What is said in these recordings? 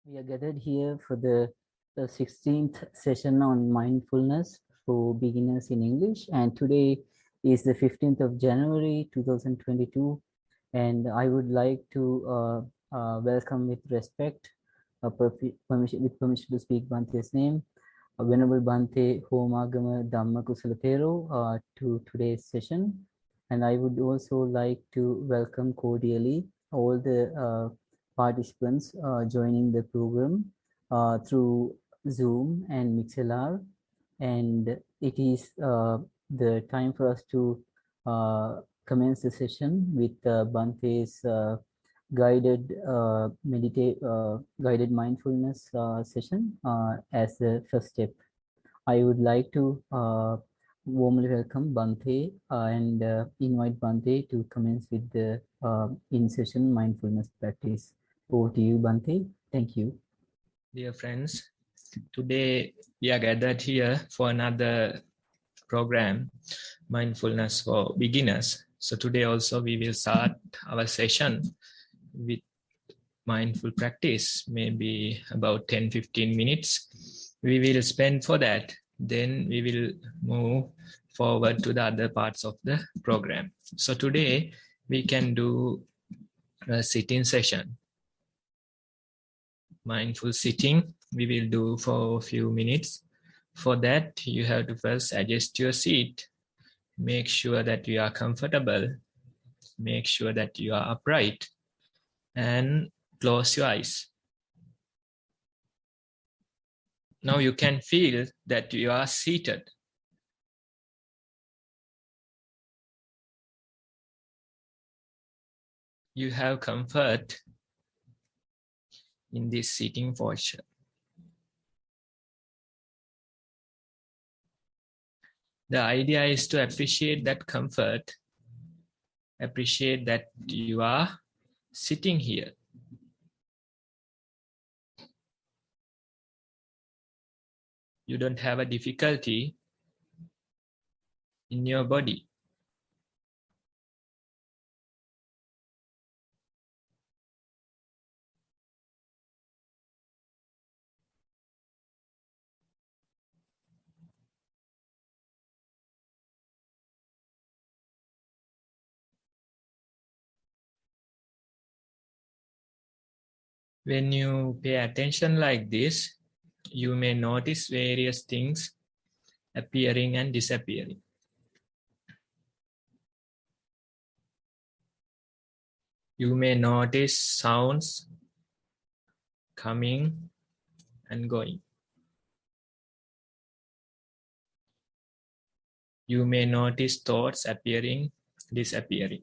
We are gathered here for the 16th session on mindfulness for beginners in English, and today is the 15th of January 2022, and I would like to welcome with respect, with permission to speak Bhante's name, Venerable Bhante Homagama Dhamma Kusala Thero to today's session. And I would also like to welcome cordially all the participants joining the program through Zoom and Mixlr. And it is the time for us to commence the session with Bhante's guided mindfulness session as the first step. I would like to warmly welcome Bhante and invite Bhante to commence with the in-session mindfulness practice. Over to you, Bhante. Thank you. Dear friends, today we are gathered here for another program, Mindfulness for Beginners. So today also we will start our session with mindful practice, maybe about 10-15 minutes. We will spend for that. Then we will move forward to the other parts of the program. So today we can do a sitting session. Mindful sitting we will do for a few minutes. For that, you have to first adjust your seat. Make sure that you are comfortable. Make sure that you are upright. And close your eyes. Now you can feel that you are seated. You have comfort in this sitting posture. The idea is to appreciate that comfort, appreciate that you are sitting here. You don't have a difficulty in your body. When you pay attention like this, you may notice various things appearing and disappearing. You may notice sounds coming and going. You may notice thoughts appearing, disappearing.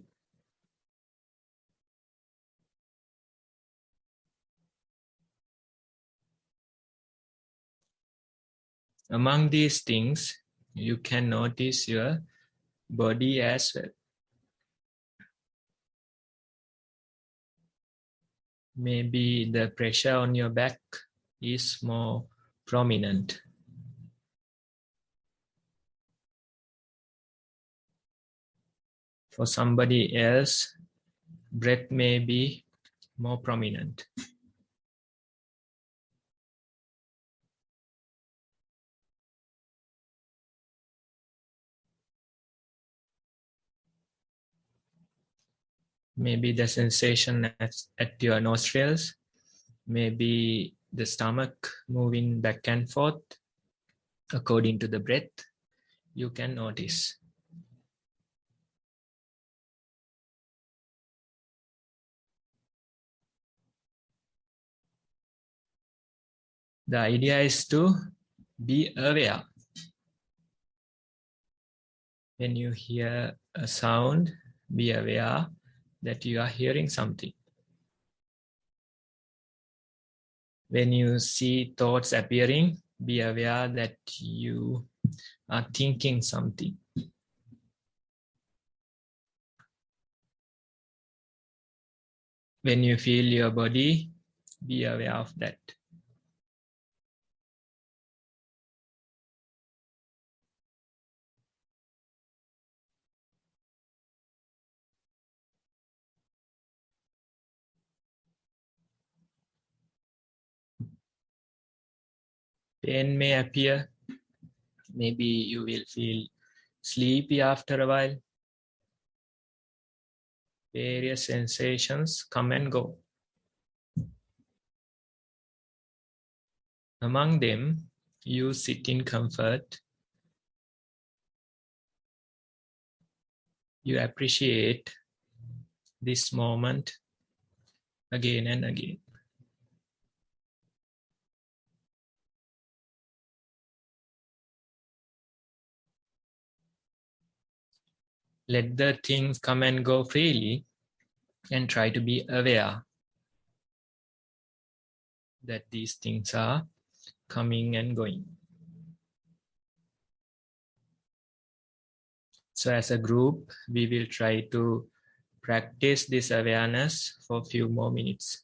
Among these things, you can notice your body as well. Maybe the pressure on your back is more prominent. For somebody else, breath may be more prominent. Maybe the sensation at your nostrils, maybe the stomach moving back and forth according to the breath, you can notice. The idea is to be aware. When you hear a sound, be aware that you are hearing something. When you see thoughts appearing, be aware that you are thinking something. When you feel your body, be aware of that. Pain may appear. Maybe you will feel sleepy after a while. Various sensations come and go. Among them, you sit in comfort. You appreciate this moment again and again. Let the things come and go freely and try to be aware that these things are coming and going. So as a group, we will try to practice this awareness for a few more minutes.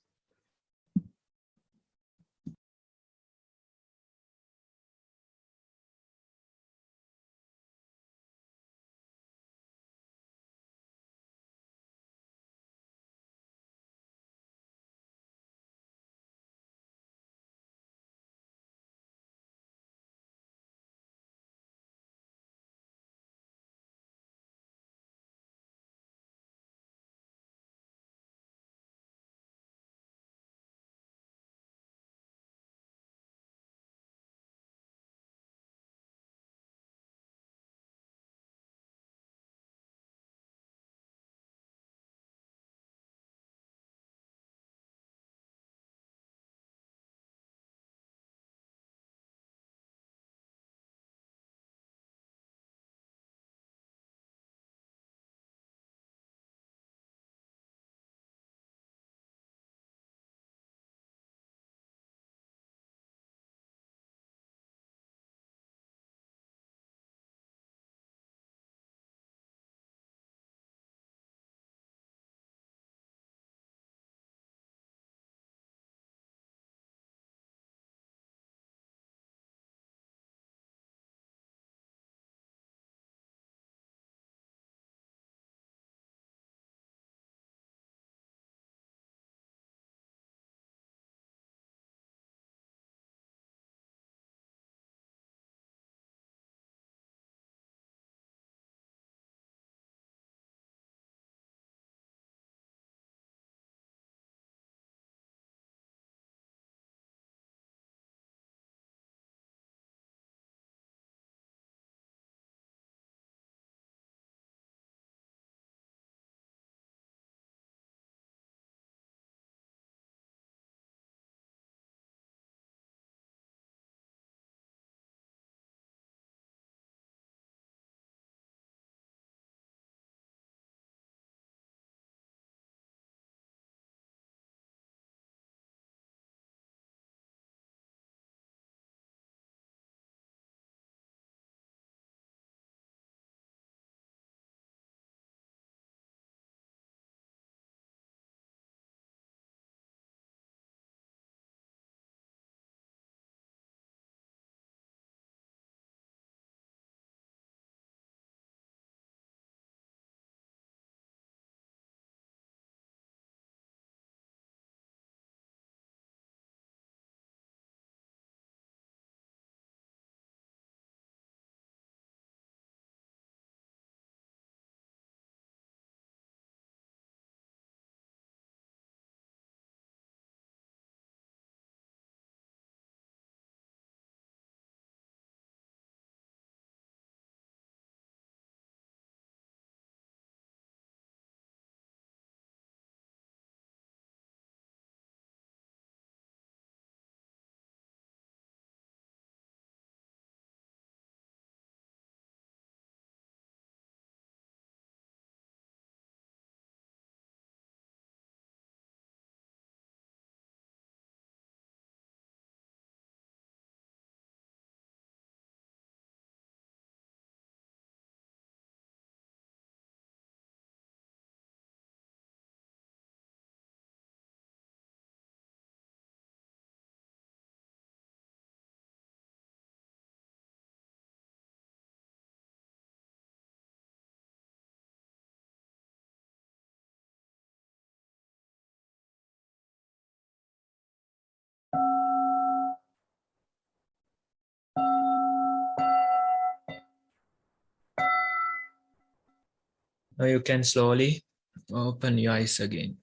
Now you can slowly open your eyes again.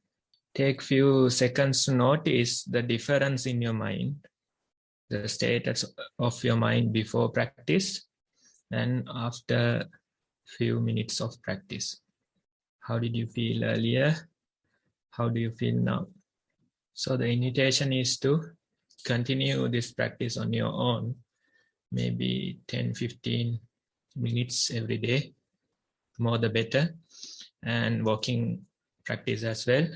Take few seconds to notice the difference in your mind, the status of your mind before practice and after few minutes of practice. How did you feel earlier? How do you feel now? So the invitation is to continue this practice on your own, maybe 10-15 minutes every day, more the better, and walking practice as well.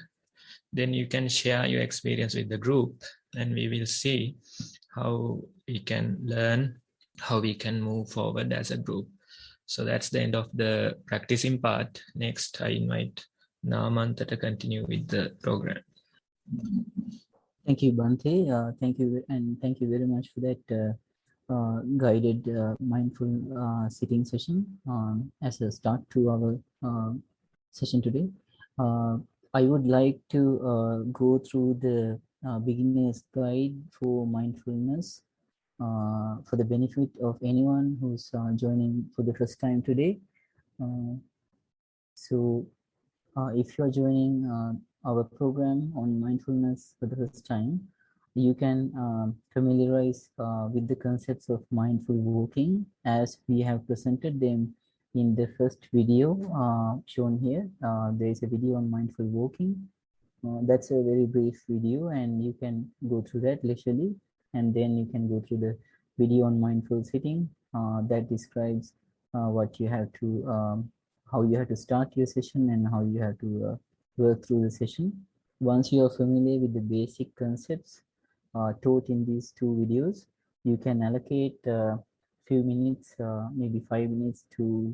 Then you can share your experience with the group and we will see how we can learn, how we can move forward as a group. So that's the end of the practicing part. Next, I invite Namanta to continue with the program. Thank you, Bhante. Thank you, and thank you very much for that guided mindful sitting session as a start to our session today. I would like to go through the beginner's guide for mindfulness for the benefit of anyone who's joining for the first time today. So if you're joining our program on mindfulness for the first time, you can familiarize with the concepts of mindful walking as we have presented them in the first video shown here. There is a video on mindful walking. That's a very brief video and you can go through that leisurely, and then you can go through the video on mindful sitting that describes what you have to how you have to start your session and how you have to work through the session. Once you are familiar with the basic concepts taught in these two videos, you can allocate few minutes, maybe 5 minutes to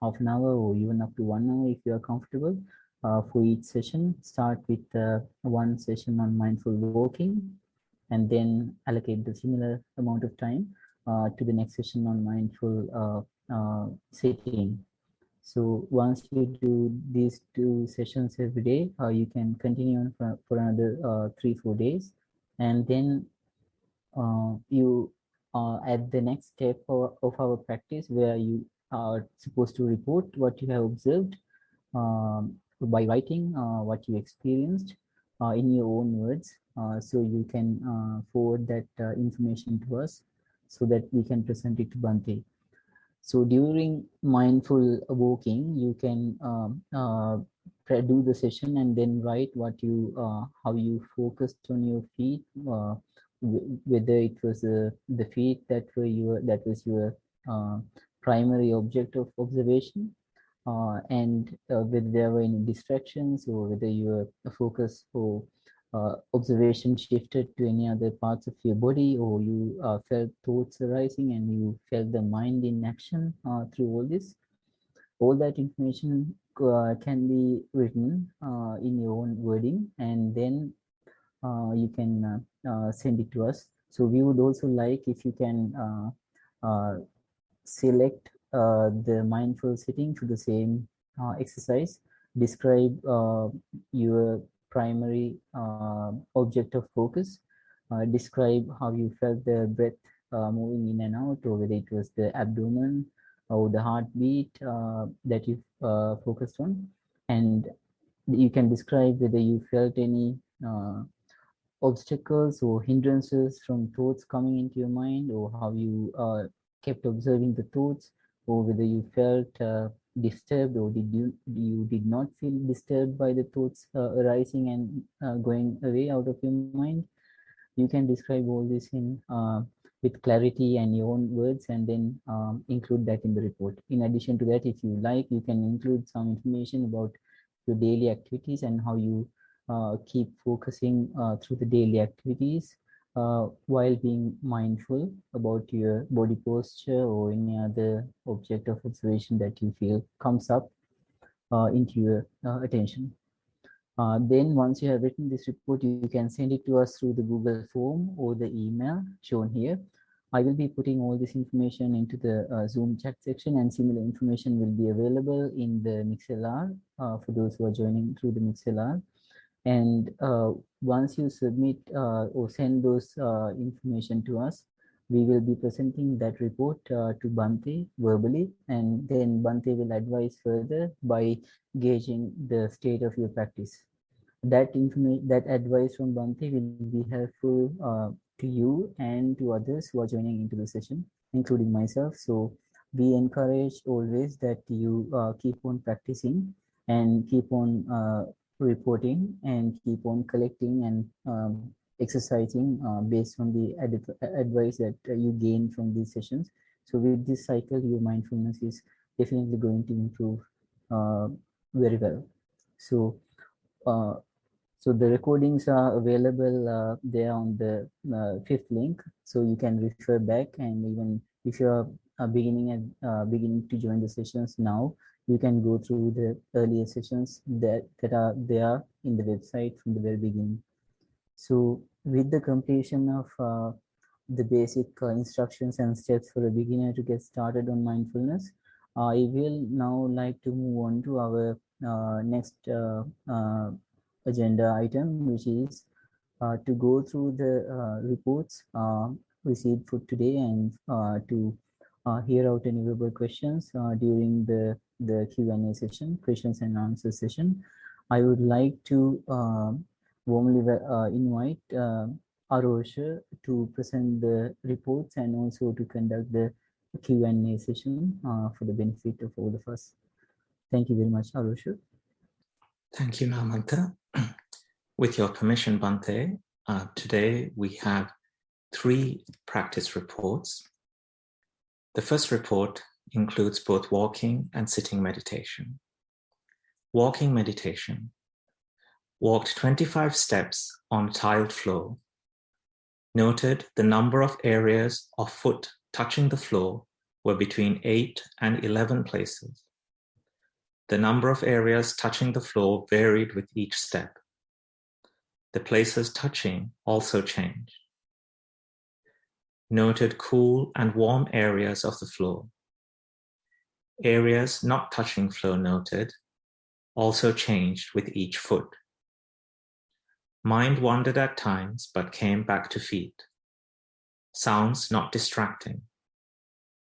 half an hour or even up to 1 hour if you are comfortable for each session. Start with one session on mindful walking and then allocate the similar amount of time to the next session on mindful sitting. So once you do these two sessions every day, you can continue on for another 3-4 days, and then you are at the next step of our practice where you are supposed to report what you have observed by writing what you experienced in your own words. So you can forward that information to us so that we can present it to Bhante. So during mindful walking, you can do the session and then write what you how you focused on your feet, whether it was the feet that was your primary object of observation, and whether there were any distractions or whether your focus or observation shifted to any other parts of your body, or you felt thoughts arising and you felt the mind in action through all this. All that information can be written in your own wording, and then you can send it to us. So we would also like if you can select the mindful sitting to the same exercise, describe your primary object of focus, describe how you felt the breath moving in and out, or whether it was the abdomen or the heartbeat that you focused on, and you can describe whether you felt any obstacles or hindrances from thoughts coming into your mind, or how you kept observing the thoughts, or whether you felt disturbed, or you did not feel disturbed by the thoughts arising and going away out of your mind. You can describe all this in with clarity and your own words, and then include that in the report. In addition to that, if you like, you can include some information about your daily activities and how you keep focusing through the daily activities while being mindful about your body posture or any other object of observation that you feel comes up into your attention. Then once you have written this report, you can send it to us through the Google form or the email shown here. I will be putting all this information into the Zoom chat section, and similar information will be available in the Mixlr for those who are joining through the Mixlr. And once you submit or send those information to us, we will be presenting that report to Bhante verbally, and then Bhante will advise further by gauging the state of your practice. That information, that advice from Bhante will be helpful to you and to others who are joining into the session, including myself. So we encourage always that you keep on practicing and keep on reporting and keep on collecting and exercising based on the advice that you gain from these sessions. So with this cycle, your mindfulness is definitely going to improve very well. So uh, so the recordings are available there on the fifth link. So you can refer back, and even if you're beginning to join the sessions now, you can go through the earlier sessions that are there in the website from the very beginning. So with the completion of the basic instructions and steps for a beginner to get started on mindfulness, I will now like to move on to our next agenda item, which is to go through the reports received for today and to hear out any verbal questions during the Q&A session, questions and answer session. I would like to warmly invite Arosha to present the reports and also to conduct the Q&A session for the benefit of all of us. Thank you very much, Arosha. Thank you, Namanta. With your permission, Bhante, today we have 3 practice reports. The first report includes both walking and sitting meditation. Walking meditation. Walked 25 steps on tiled floor. Noted the number of areas of foot touching the floor were between 8 and 11 places. The number of areas touching the floor varied with each step. The places touching also changed. Noted cool and warm areas of the floor. Areas not touching floor noted also changed with each foot. Mind wandered at times but came back to feet. Sounds not distracting.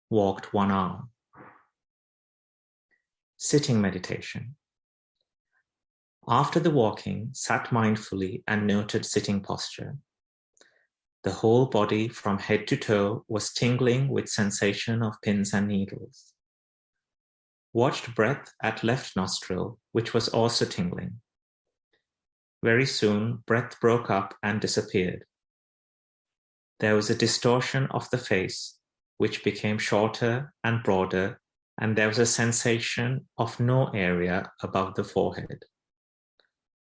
Walked 1 hour. Sitting meditation. After the walking, sat mindfully and noted sitting posture. The whole body from head to toe was tingling with sensation of pins and needles. Watched breath at left nostril, which was also tingling. Very soon, breath broke up and disappeared. There was a distortion of the face, which became shorter and broader, and there was a sensation of no area above the forehead.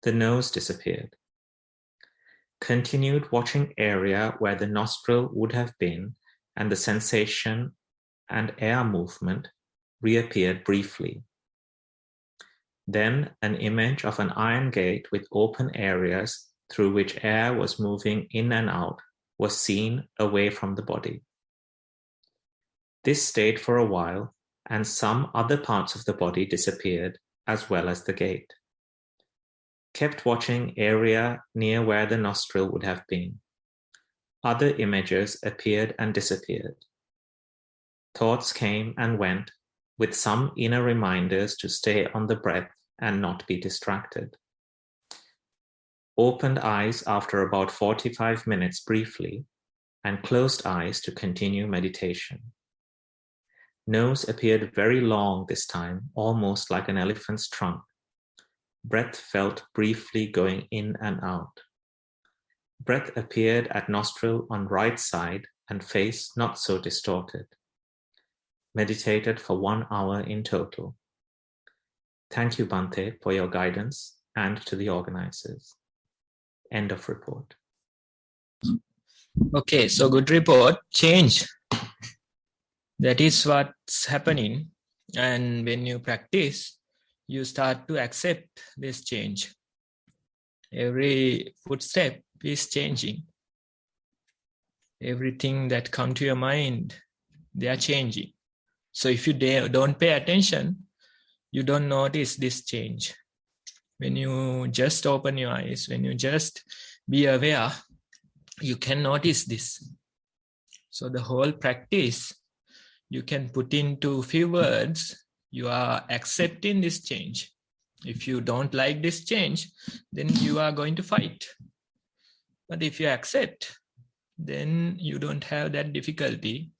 The nose disappeared. Continued watching area where the nostril would have been, and the sensation and air movement reappeared briefly. Then an image of an iron gate with open areas through which air was moving in and out was seen away from the body. This stayed for a while, and some other parts of the body disappeared, as well as the gate. Kept watching area near where the nostril would have been. Other images appeared and disappeared. Thoughts came and went, with some inner reminders to stay on the breath and not be distracted. Opened eyes after about 45 minutes briefly, and closed eyes to continue meditation. Nose appeared very long this time, almost like an elephant's trunk. Breath felt briefly going in and out. Breath appeared at nostril on right side and face not so distorted. Meditated for 1 hour in total. Thank you, Bhante, for your guidance and to the organizers. End of report. Okay, so good report. Change. That is what's happening. And when you practice, you start to accept this change. Every footstep is changing. Everything that comes to your mind, they are changing. So if you don't pay attention, you don't notice this change. When you just open your eyes, when you just be aware, you can notice this. So the whole practice, you can put into few words, you are accepting this change. If you don't like this change, then you are going to fight. But if you accept, then you don't have that difficulty,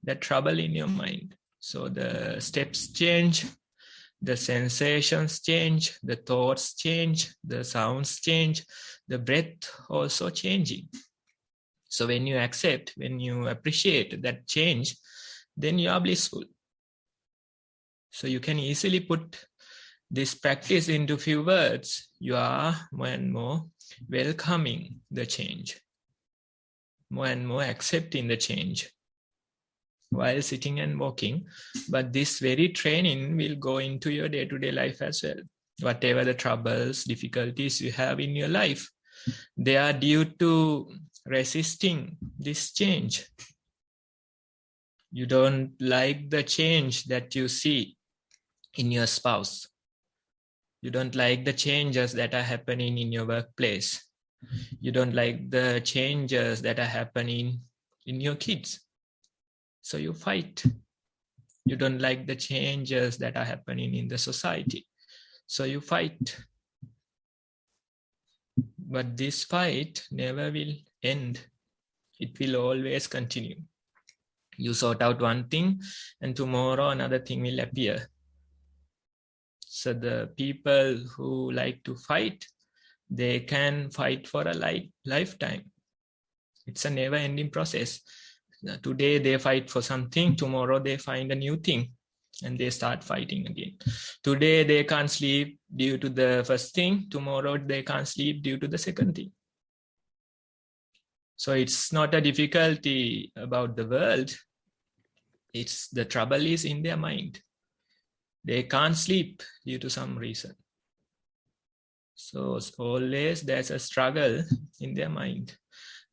that trouble in your mind. So the steps change, the sensations change, the thoughts change, the sounds change, the breath also changing. So when you accept, when you appreciate that change, then you are blissful. So you can easily put this practice into few words. You are more and more welcoming the change, more and more accepting the change while sitting and walking. But this very training will go into your day-to-day life as well. Whatever the troubles, difficulties you have in your life, they are due to resisting this change. You don't like the change that you see in your spouse. You don't like the changes that are happening in your workplace. You don't like the changes that are happening in your kids. So you fight. You don't like the changes that are happening in the society. So you fight. But this fight never will end. It will always continue. You sort out one thing and tomorrow another thing will appear. So the people who like to fight, they can fight for a lifetime. It's a never-ending process. Today they fight for something, tomorrow they find a new thing and they start fighting again. Today they can't sleep due to the first thing, tomorrow they can't sleep due to the second thing. So it's not a difficulty about the world, it's the trouble is in their mind. They can't sleep due to some reason. So always there's a struggle in their mind.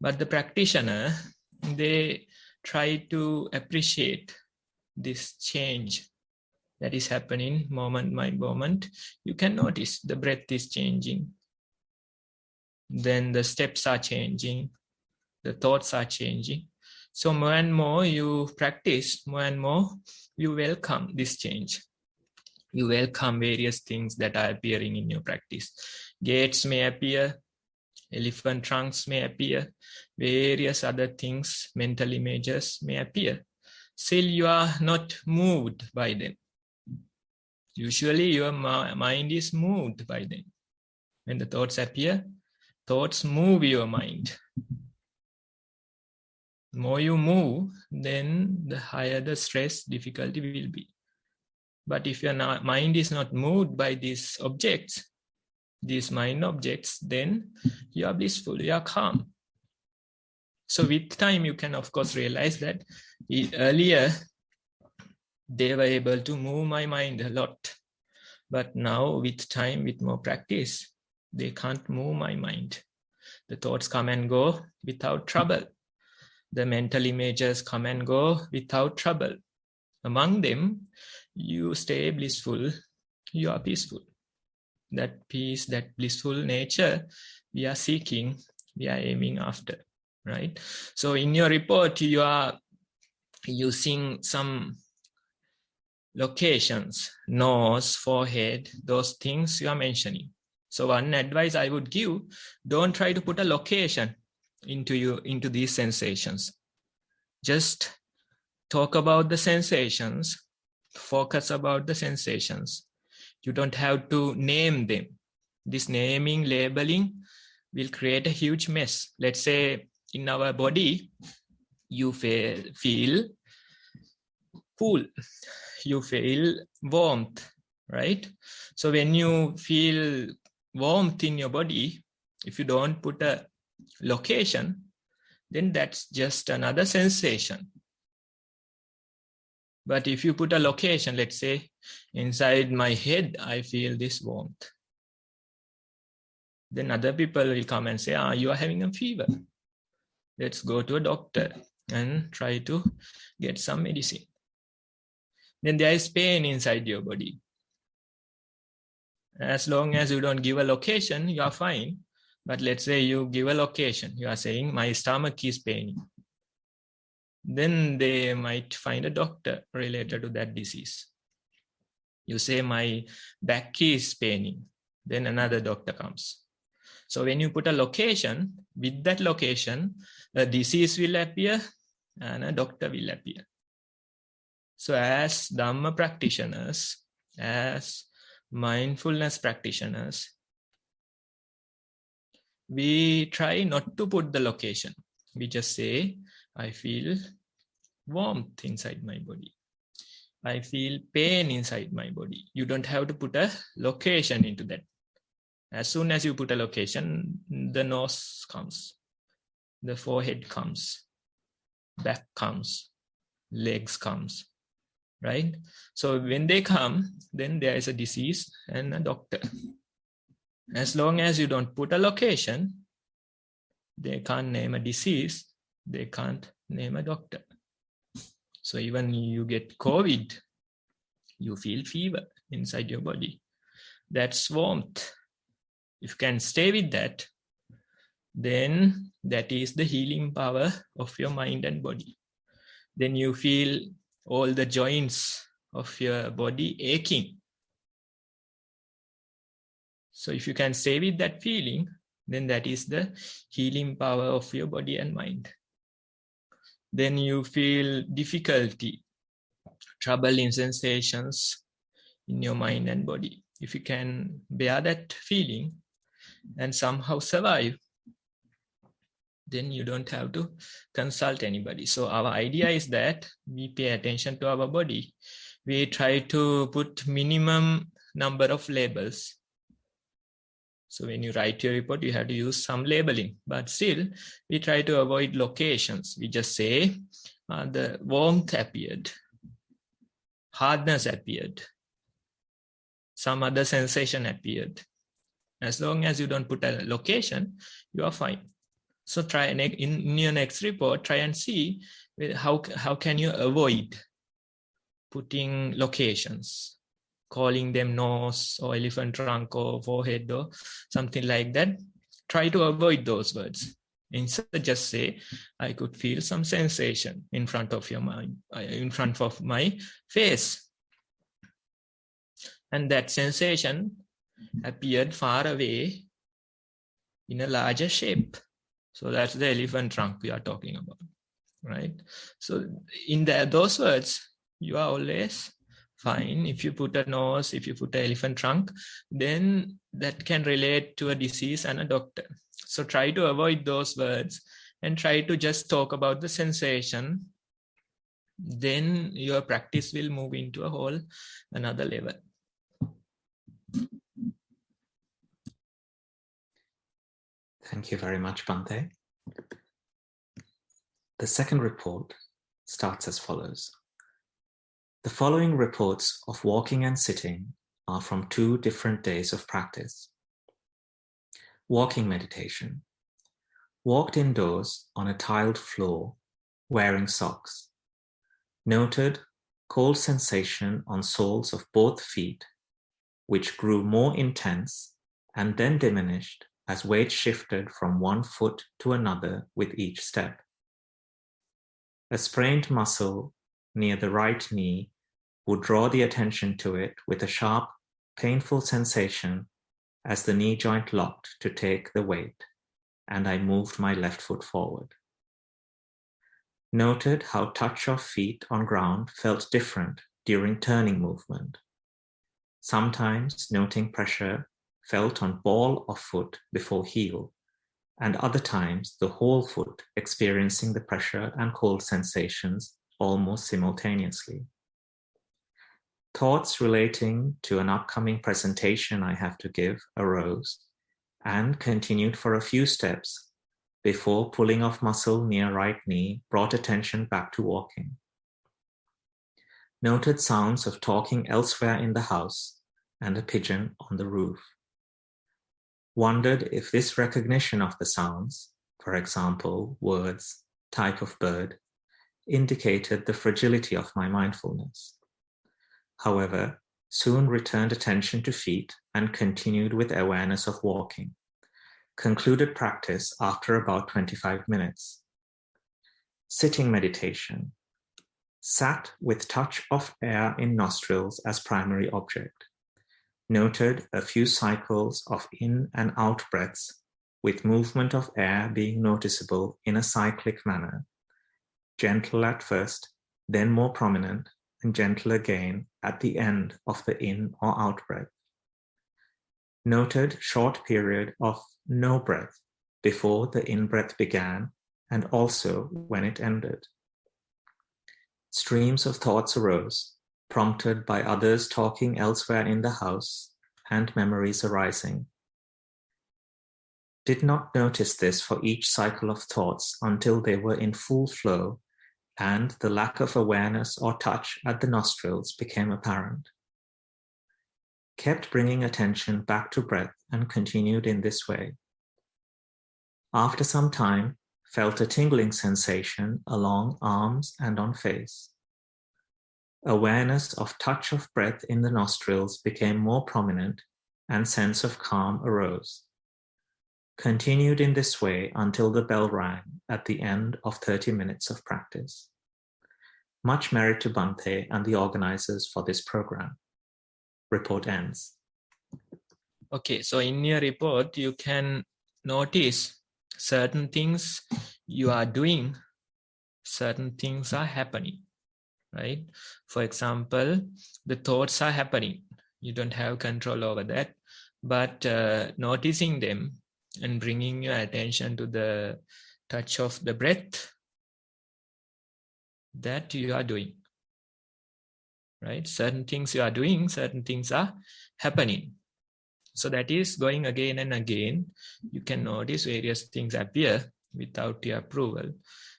But the practitioner, they try to appreciate this change that is happening moment by moment. You can notice the breath is changing. Then the steps are changing. The thoughts are changing. So more and more you practice, more and more you welcome this change. You welcome various things that are appearing in your practice. Gates may appear, elephant trunks may appear, various other things, mental images may appear. Still you are not moved by them. Usually your mind is moved by them. When the thoughts appear, thoughts move your mind. The more you move, then the higher the stress, difficulty will be. But if your mind is not moved by these objects, these mind objects, then you are blissful, you are calm. So with time, you can of course realize that earlier they were able to move my mind a lot. But now with time, with more practice, they can't move my mind. The thoughts come and go without trouble. The mental images come and go without trouble. Among them, you stay blissful, you are peaceful. That peace, that blissful nature, we are seeking, we are aiming after, right? So in your report, you are using some locations, nose, forehead, those things you are mentioning. So one advice I would give, don't try to put a location into these sensations. Just talk about the sensations, focus about the sensations. You don't have to name them. This naming, labeling will create a huge mess. Let's say in our body, you feel cool, you feel warmth, right? So when you feel warmth in your body, if you don't put a location, then that's just another sensation. But if you put a location, let's say inside my head, I feel this warmth. Then other people will come and say, you are having a fever. Let's go to a doctor and try to get some medicine. Then there is pain inside your body. As long as you don't give a location, you are fine. But let's say you give a location. You are saying, my stomach is paining. then they might find a doctor related to that disease. You say, my back is paining, then another doctor comes. So when you put a location, with that location, a disease will appear and a doctor will appear. So as Dhamma practitioners, as mindfulness practitioners, we try not to put the location. We just say, I feel warmth inside my body. I feel pain inside my body. You don't have to put a location into that. As soon as you put a location, the nose comes, the forehead comes, back comes, legs comes, right? So when they come, then there is a disease and a doctor. As long as you don't put a location, they can't name a disease, they can't name a doctor. So even you get COVID, you feel fever inside your body. That's warmth. If you can stay with that, then that is the healing power of your mind and body. Then you feel all the joints of your body aching. So if you can stay with that feeling, then that is the healing power of your body and mind. Then you feel difficulty, troubling sensations in your mind and body. If you can bear that feeling and somehow survive, then you don't have to consult anybody. So our idea is that we pay attention to our body. We try to put minimum number of labels. So when you write your report, you have to use some labeling, but still we try to avoid locations. We just say the warmth appeared, hardness appeared, some other sensation appeared. As long as you don't put a location, you are fine. So try in your next report, try and see how can you avoid putting locations, calling them nose or elephant trunk or forehead or something like that. Try to avoid those words. Instead, just say, I could feel some sensation in front of your mind, in front of my face. And that sensation appeared far away in a larger shape. So that's the elephant trunk we are talking about, right? So in those words, you are always fine. If you put a nose, if you put an elephant trunk, then that can relate to a disease and a doctor. So try to avoid those words and try to just talk about the sensation. Then your practice will move into a whole another level. Thank you very much, Bhante. The second report starts as follows. The following reports of walking and sitting are from 2 different days of practice. Walking meditation. Walked indoors on a tiled floor, wearing socks. Noted cold sensation on soles of both feet, which grew more intense and then diminished as weight shifted from one foot to another with each step. A sprained muscle near the right knee would draw the attention to it with a sharp, painful sensation as the knee joint locked to take the weight, and I moved my left foot forward. Noted how touch of feet on ground felt different during turning movement. Sometimes noting pressure felt on ball of foot before heel, and other times the whole foot experiencing the pressure and cold sensations almost simultaneously. Thoughts relating to an upcoming presentation I have to give arose and continued for a few steps before pulling off muscle near right knee brought attention back to walking. Noted sounds of talking elsewhere in the house and a pigeon on the roof. Wondered if this recognition of the sounds, for example, words, type of bird, indicated the fragility of my mindfulness. However, soon returned attention to feet and continued with awareness of walking. Concluded practice after about 25 minutes. sitting meditation, sat with touch of air in nostrils as primary object, noted a few cycles of in and out breaths with movement of air being noticeable in a cyclic manner, gentle at first, then more prominent, and gentle again at the end of the in or out breath. Noted short period of no breath before the in-breath began and also when it ended. Streams of thoughts arose, prompted by others talking elsewhere in the house and memories arising. Did not notice this for each cycle of thoughts until they were in full flow and the lack of awareness or touch at the nostrils became apparent. Kept bringing attention back to breath and continued in this way. After some time, felt a tingling sensation along arms and on face. Awareness of touch of breath in the nostrils became more prominent and sense of calm arose. Continued in this way until the bell rang at the end of 30 minutes of practice. Much merit to Bhante and the organizers for this program. Report ends. Okay, so in your report, you can notice certain things you are doing, certain things are happening, right? For example, the thoughts are happening. You don't have control over that, but noticing them and bringing your attention to the touch of the breath, that you are doing, right? Certain things you are doing, certain things are happening. So that is going again and again. You can notice various things appear without your approval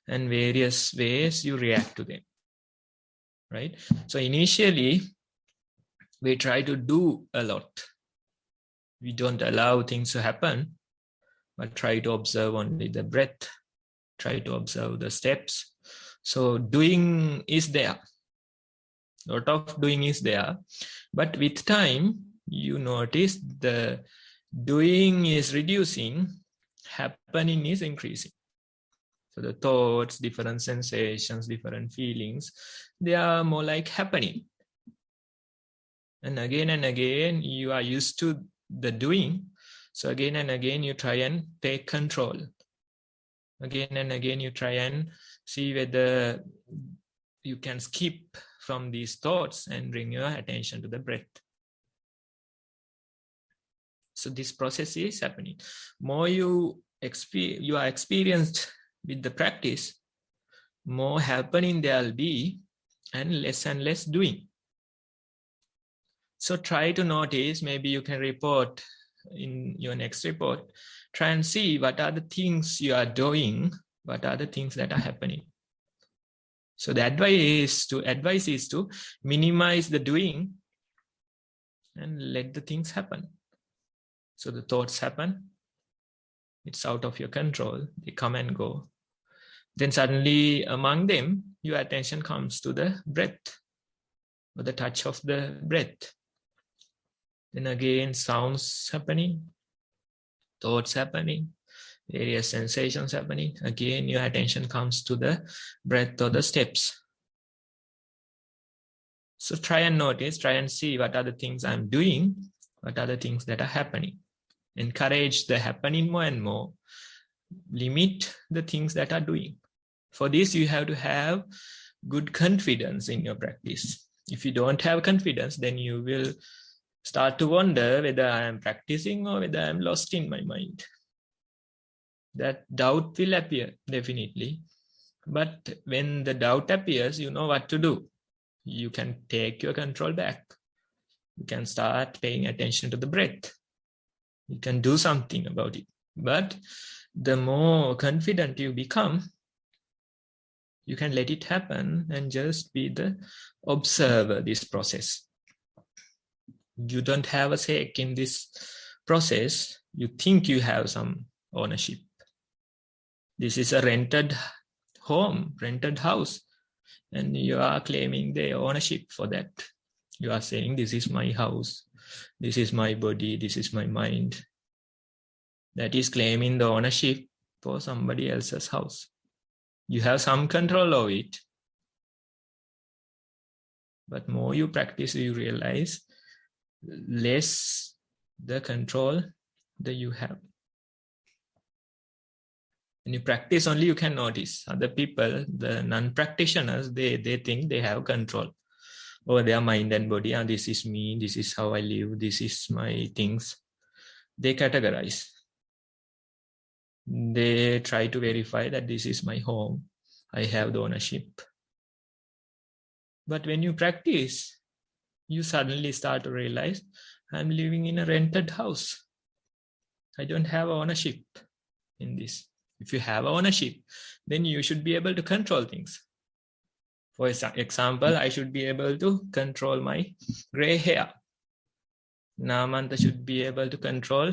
and various ways you react to them, right? So initially, we try to do a lot. We don't allow things to happen, but try to observe only the breath, try to observe the steps. So doing is there. A lot of doing is there. But with time, you notice the doing is reducing, happening is increasing. So the thoughts, different sensations, different feelings, they are more like happening. And again, you are used to the doing. So again and again, you try and take control. Again and again, you try and see whether you can skip from these thoughts and bring your attention to the breath. So this process is happening. More you are experienced with the practice, more happening there will be and less doing. So try to notice, maybe you can report in your next report, try and see what are the things you are doing, what are the things that are happening. So the advice is to minimize the doing and let the things happen. So the thoughts happen, it's out of your control, they come and go. Then suddenly among them, your attention comes to the breath or the touch of the breath. Then again, sounds happening, thoughts happening, various sensations happening. Again, your attention comes to the breath or the steps. So try and notice, try and see what are the things I'm doing, what are the things that are happening. Encourage the happening more and more. Limit the things that are doing. For this, you have to have good confidence in your practice. If you don't have confidence, then you will start to wonder whether I am practicing or whether I am lost in my mind. That doubt will appear, definitely. But when the doubt appears, you know what to do. You can take your control back. You can start paying attention to the breath. You can do something about it. But the more confident you become, you can let it happen and just be the observer, this process. You don't have a say in this process. You think you have some ownership. This is a rented home, rented house, and you are claiming the ownership for that. You are saying, this is my house, this is my body, this is my mind. That is claiming the ownership for somebody else's house. You have some control over it. But more you practice, you realize less the control that you have. When you practice only, you can notice. Other people, the non-practitioners, they think they have control over their mind and body. And this is me, this is how I live, this is my things. They categorize. They try to verify that this is my home. I have the ownership. But when you practice, you suddenly start to realize, I'm living in a rented house. I don't have ownership in this. If you have ownership, then you should be able to control things. For example, I should be able to control my gray hair. Namanta should be able to control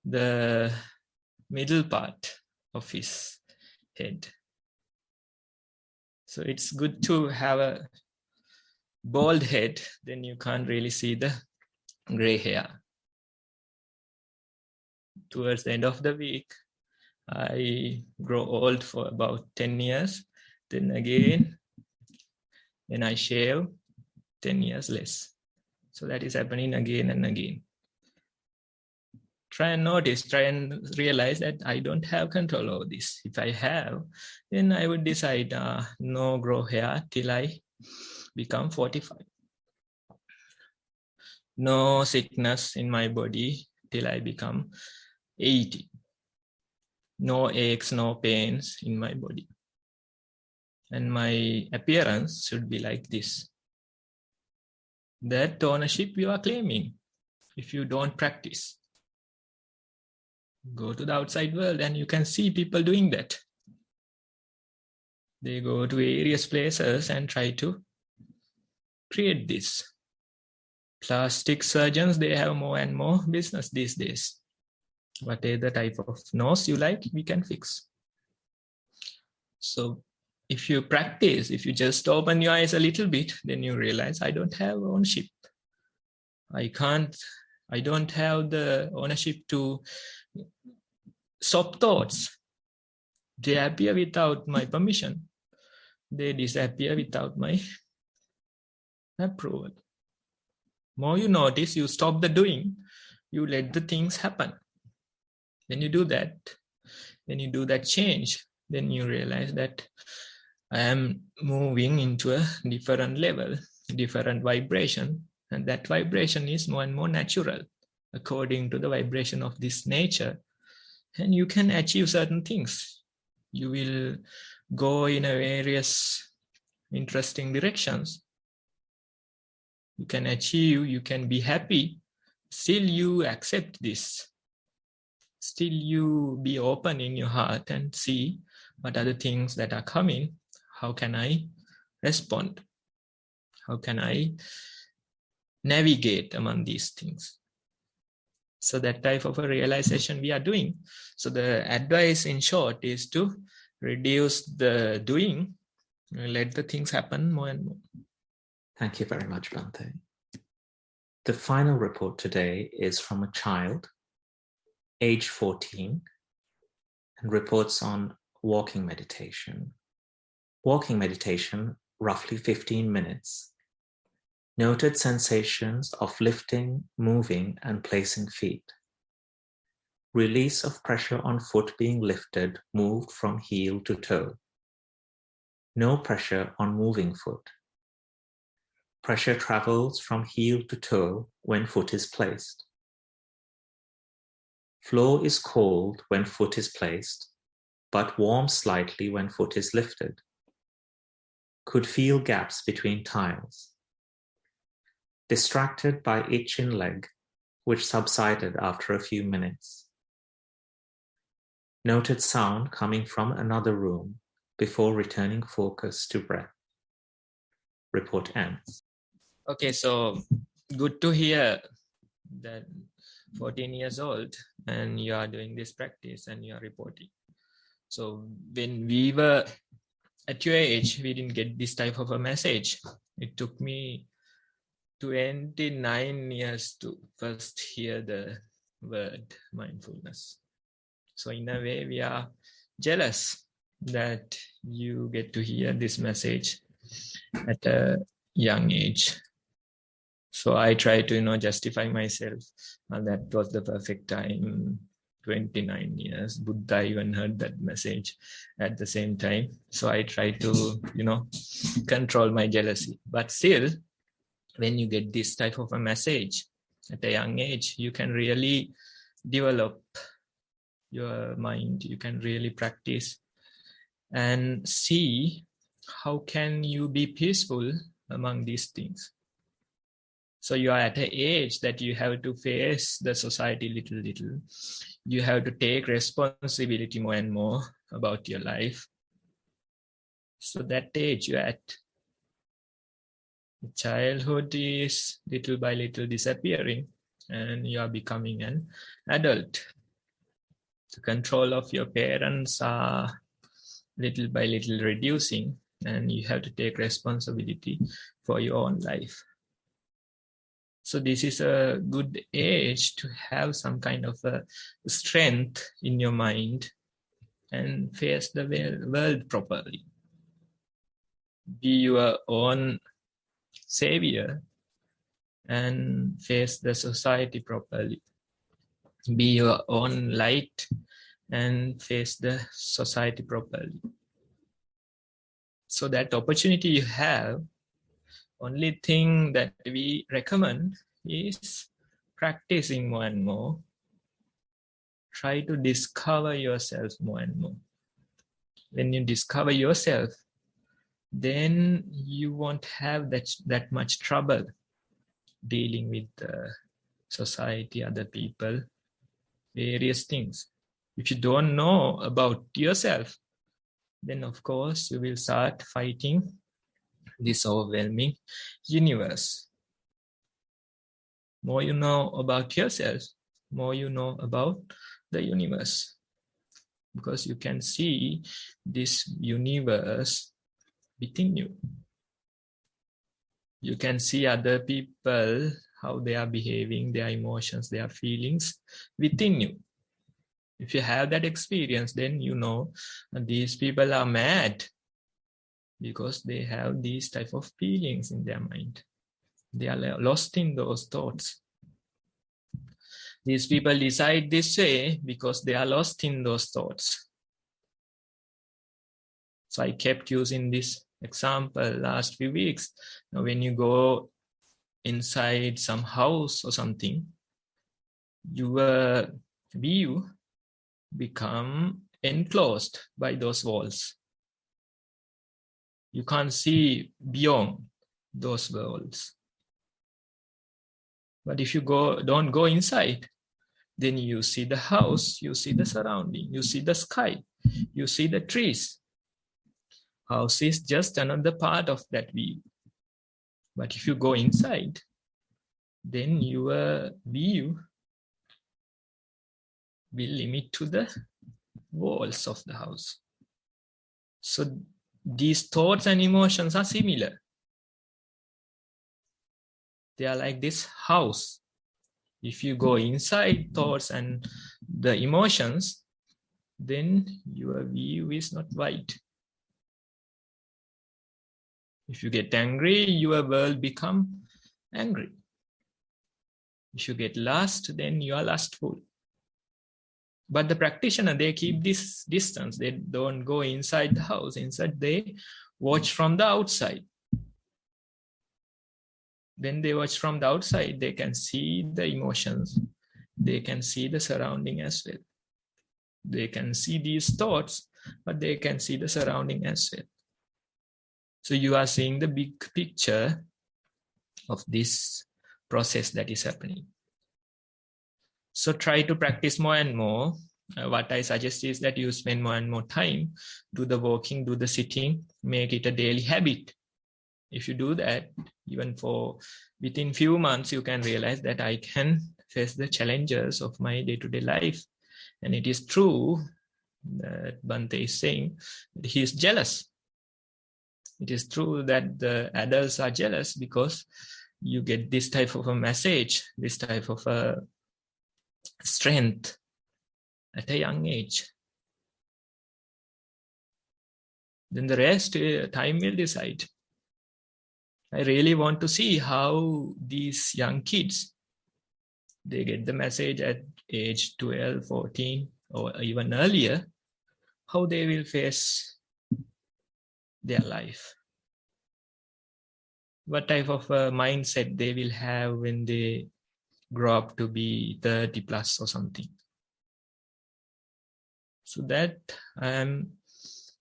the middle part of his head. So it's good to have a bald head, then you can't really see the gray hair. Towards the end of the week, I grow old for about 10 years. Then again, when I shave, 10 years less. So that is happening again and again. Try and notice, try and realize that I don't have control over this. If I have, then I would decide no grow hair till I become 45. No sickness in my body till I become 80. No aches, no pains in my body. And my appearance should be like this. That ownership you are claiming if you don't practice. Go to the outside world and you can see people doing that. They go to various places and try to create this. Plastic surgeons, they have more and more business these days. Whatever type of nose you like, we can fix. So if you practice, if you just open your eyes a little bit, then you realize I don't have ownership. I don't have the ownership to stop thoughts. They appear without my permission. They disappear without my approval. More you notice, you stop the doing, you let the things happen. When you do that change, then you realize that I am moving into a different level, different vibration, and that vibration is more and more natural according to the vibration of this nature. And you can achieve certain things. You will go in a various interesting directions. You can achieve, you can be happy. Still you accept this. Still you be open in your heart and see what are the things that are coming. How can I respond? How can I navigate among these things? So that type of a realization we are doing. So the advice in short is to reduce the doing, let the things happen more and more. Thank you very much, Bhante. The final report today is from a child, age 14, and reports on walking meditation. Walking meditation, roughly 15 minutes. Noted sensations of lifting, moving, and placing feet. Release of pressure on foot being lifted, moved from heel to toe. No pressure on moving foot. Pressure travels from heel to toe when foot is placed. Floor is cold when foot is placed, but warm slightly when foot is lifted. Could feel gaps between tiles. Distracted by itch in leg, which subsided after a few minutes. Noted sound coming from another room before returning focus to breath. Report ends. Okay, so good to hear that 14 years old and you are doing this practice and you are reporting. So when we were at your age, we didn't get this type of a message. It took me 29 years to first hear the word mindfulness. So in a way, we are jealous that you get to hear this message at a young age. So I try to, justify myself. And that was the perfect time, 29 years. Buddha even heard that message at the same time. So I try to, control my jealousy. But still, when you get this type of a message at a young age, you can really develop your mind. You can really practice and see how can you be peaceful among these things. So you are at an age that you have to face the society little. You have to take responsibility more and more about your life. So that age you're at. Childhood is little by little disappearing and you are becoming an adult. The control of your parents are little by little reducing and you have to take responsibility for your own life. So this is a good age to have some kind of a strength in your mind and face the world properly. Be your own savior and face the society properly. Be your own light and face the society properly. So that opportunity you have, only thing that we recommend is practicing more and more. Try to discover yourself more and more. When you discover yourself, then you won't have that much trouble dealing with society, other people, various things. If you don't know about yourself, then of course you will start fighting this overwhelming universe. More you know about yourself, more you know about the universe. Because you can see this universe within you. You can see other people, how they are behaving, their emotions, their feelings within you. If you have that experience, then you know these people are mad because they have these type of feelings in their mind. They are lost in those thoughts. These people decide this way because they are lost in those thoughts. So I kept using this example last few weeks. Now, when you go inside some house or something, your view become enclosed by those walls. You can't see beyond those walls. But if you don't go inside, then you see the house, you see the surrounding, you see the sky, you see the trees. House is just another part of that view. But if you go inside, then your view will limit to the walls of the house. So these thoughts and emotions are similar. They are like this house. If you go inside thoughts and the emotions, then your view is not wide. If you get angry, your world become angry. If you get lust, then you are lustful. But the practitioner, they keep this distance. They don't go inside the house. Instead, they watch from the outside. When they watch from the outside, they can see the emotions. They can see the surrounding as well. They can see these thoughts, but they can see the surrounding as well. So you are seeing the big picture of this process that is happening. So try to practice more and more. What I suggest is that you spend more and more time, do the walking, do the sitting, make it a daily habit. If you do that, even for within few months, you can realize that I can face the challenges of my day-to-day life. And it is true that Bhante is saying that he is jealous. It is true that the adults are jealous because you get this type of a message, this type of a strength at a young age. Then the rest, time will decide. I really want to see how these young kids, they get the message at age 12, 14, or even earlier, how they will face their life. What type of a mindset they will have when they grow up to be 30 plus or something. So that I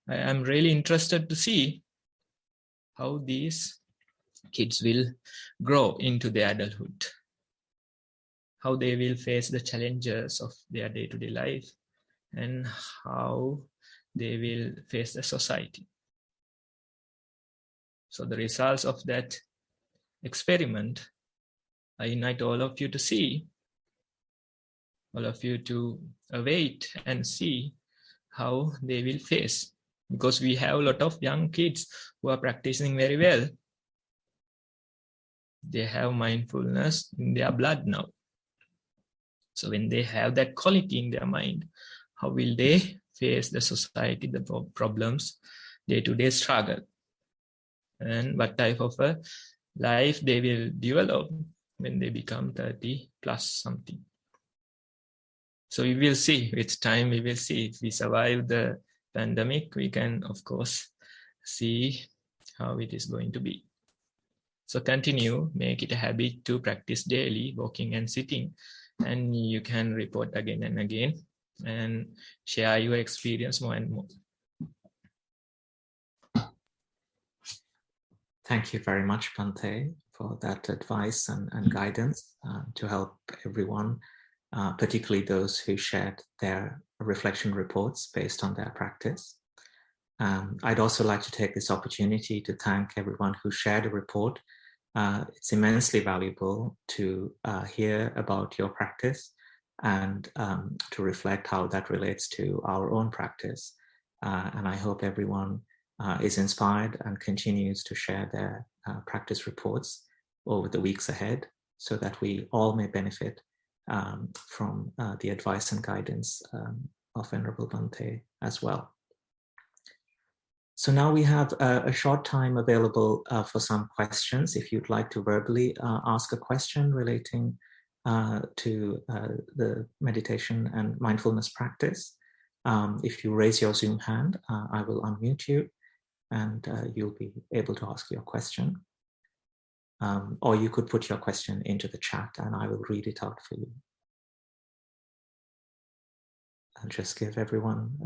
am really interested to see how these kids will grow into their adulthood, how they will face the challenges of their day-to-day life, and how they will face the society. So the results of that experiment, I invite all of you to see, all of you to await and see how they will face. Because we have a lot of young kids who are practicing very well. They have mindfulness in their blood now. So when they have that quality in their mind, how will they face the society, the problems, day-to-day struggle? And what type of a life they will develop when they become 30 plus something. So we will see, with time we will see. If we survive the pandemic, we can, of course, see how it is going to be. So continue, make it a habit to practice daily, walking and sitting, and you can report again and again and share your experience more and more. Thank you very much, Bhante, for that advice and guidance to help everyone, particularly those who shared their reflection reports based on their practice. I'd also like to take this opportunity to thank everyone who shared a report. It's immensely valuable to hear about your practice and to reflect how that relates to our own practice. And I hope everyone is inspired and continues to share their practice reports over the weeks ahead so that we all may benefit from the advice and guidance of Venerable Bhante as well. So now we have a short time available for some questions. If you'd like to verbally ask a question relating to the meditation and mindfulness practice, if you raise your Zoom hand, I will unmute you and you'll be able to ask your question. Or you could put your question into the chat and I will read it out for you. I'll just give everyone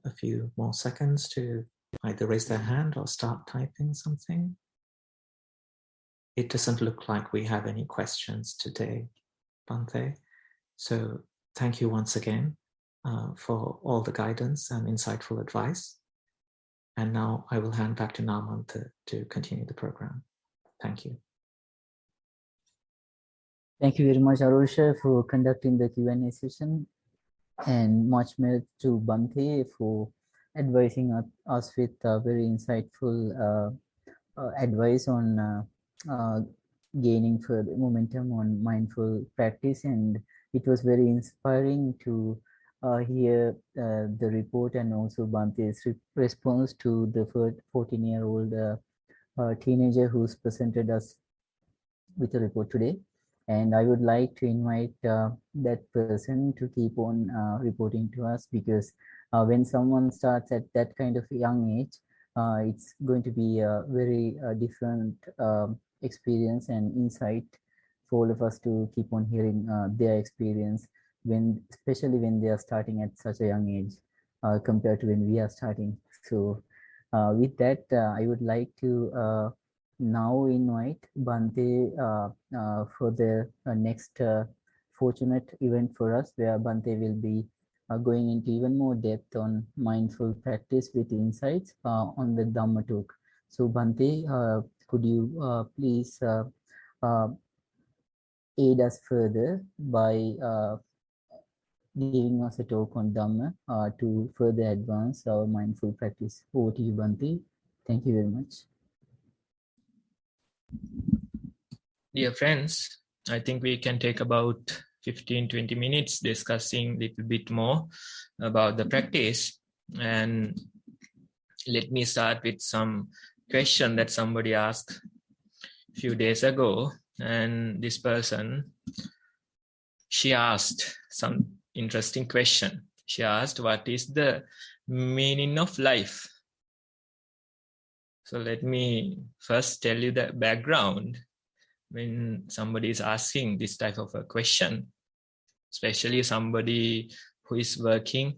a few more seconds to either raise their hand or start typing something. It doesn't look like we have any questions today, Bhante. So thank you once again for all the guidance and insightful advice. And now I will hand back to Namanta to continue the program. Thank you. Thank you very much, Arusha, for conducting the Q&A session, and much more to Bhante for advising us with very insightful advice on gaining further momentum on mindful practice. And it was very inspiring to hear the report and also Bhante's response to the 14-year-old teenager who's presented us with a report today. And I would like to invite that person to keep on reporting to us, because when someone starts at that kind of young age, it's going to be a very different experience and insight for all of us to keep on hearing their experience, especially when they are starting at such a young age compared to when we are starting. So with that, I would like to now invite Bhante for the next fortunate event for us, where Bhante will be going into even more depth on mindful practice with insights on the Dhamma talk. So Bhante, could you please aid us further by giving us a talk on Dhamma to further advance our mindful practice. Over to you, Bhante. Thank you very much. Dear friends, I think we can take about 15-20 minutes discussing a little bit more about the practice. And let me start with some question that somebody asked a few days ago. And this person, she asked some interesting question. She asked, what is the meaning of life? So let me first tell you the background. When somebody is asking this type of a question, especially somebody who is working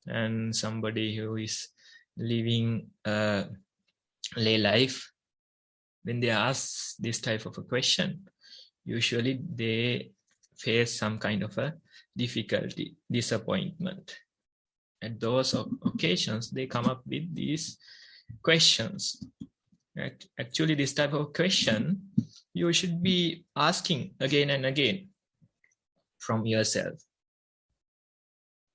and somebody who is living a lay life, when they ask this type of a question, usually they face some kind of a difficulty, disappointment. At those occasions, they come up with these questions. Actually, this type of question you should be asking again and again from yourself.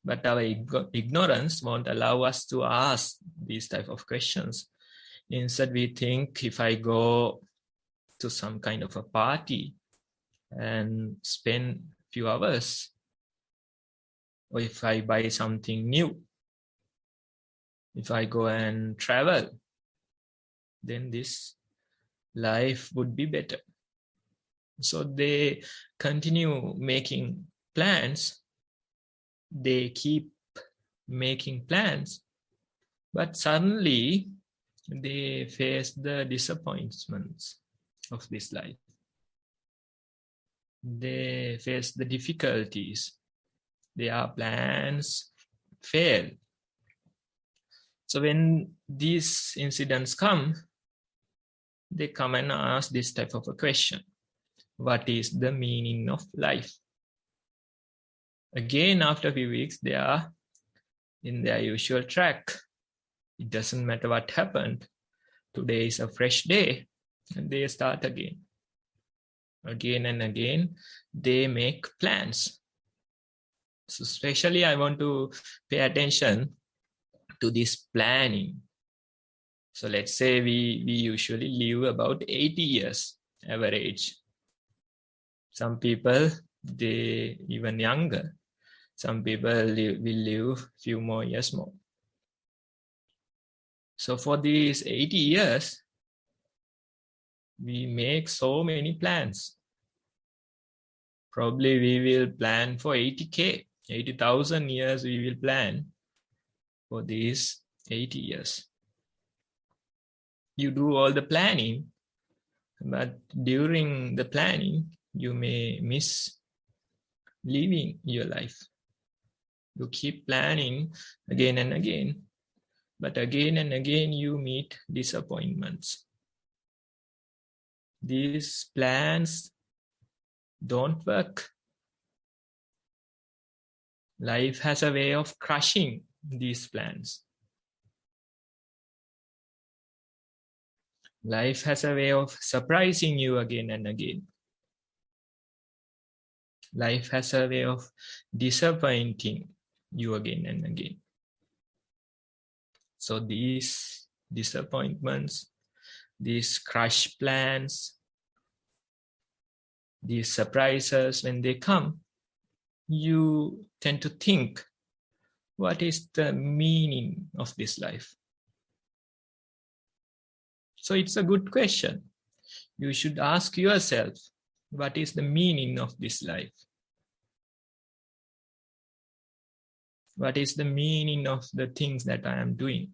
But our ignorance won't allow us to ask these type of questions. Instead, we think, if I go to some kind of a party and spend a few hours, or if I buy something new, if I go and travel, then this life would be better. So they continue making plans. They keep making plans, but suddenly they face the disappointments of this life. They face the difficulties. Their plans fail. So when these incidents come, they come and ask this type of a question. What is the meaning of life? Again, after a few weeks, they are in their usual track. It doesn't matter what happened. Today is a fresh day, and they start again. Again and again, they make plans. So especially I want to pay attention to this planning. So let's say we usually live about 80 years average. Some people, they even younger. Some people will live a few more years more. So for these 80 years, we make so many plans. Probably we will plan for 80K, 80,000 years we will plan for these 80 years. You do all the planning, but during the planning, you may miss living your life. You keep planning again and again, but again and again you meet disappointments. These plans don't work. Life has a way of crushing these plans. Life has a way of surprising you again and again. Life has a way of disappointing you again and again. So these disappointments, these crush plans, these surprises, when they come, you tend to think, what is the meaning of this life? So it's a good question. You should ask yourself, what is the meaning of this life? What is the meaning of the things that I am doing?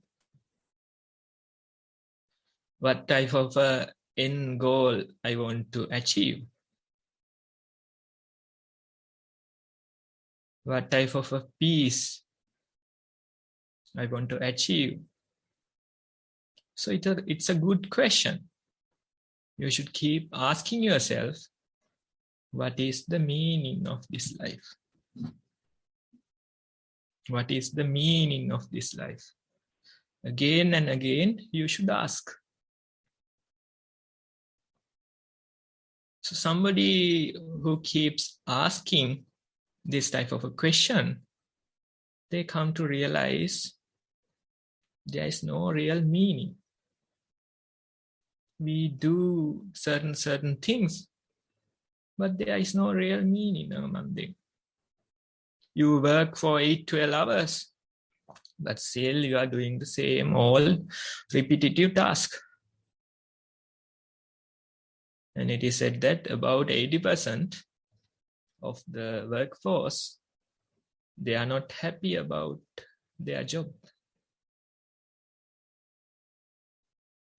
What type of end goal I want to achieve? What type of a peace I want to achieve? So it's a good question. You should keep asking yourself, what is the meaning of this life? What is the meaning of this life? Again and again, you should ask. So somebody who keeps asking this type of a question, they come to realize there is no real meaning. We do certain things, but there is no real meaning among them. You work for 8-12 hours, but still you are doing the same old repetitive task. And it is said that about 80% of the workforce, they are not happy about their job.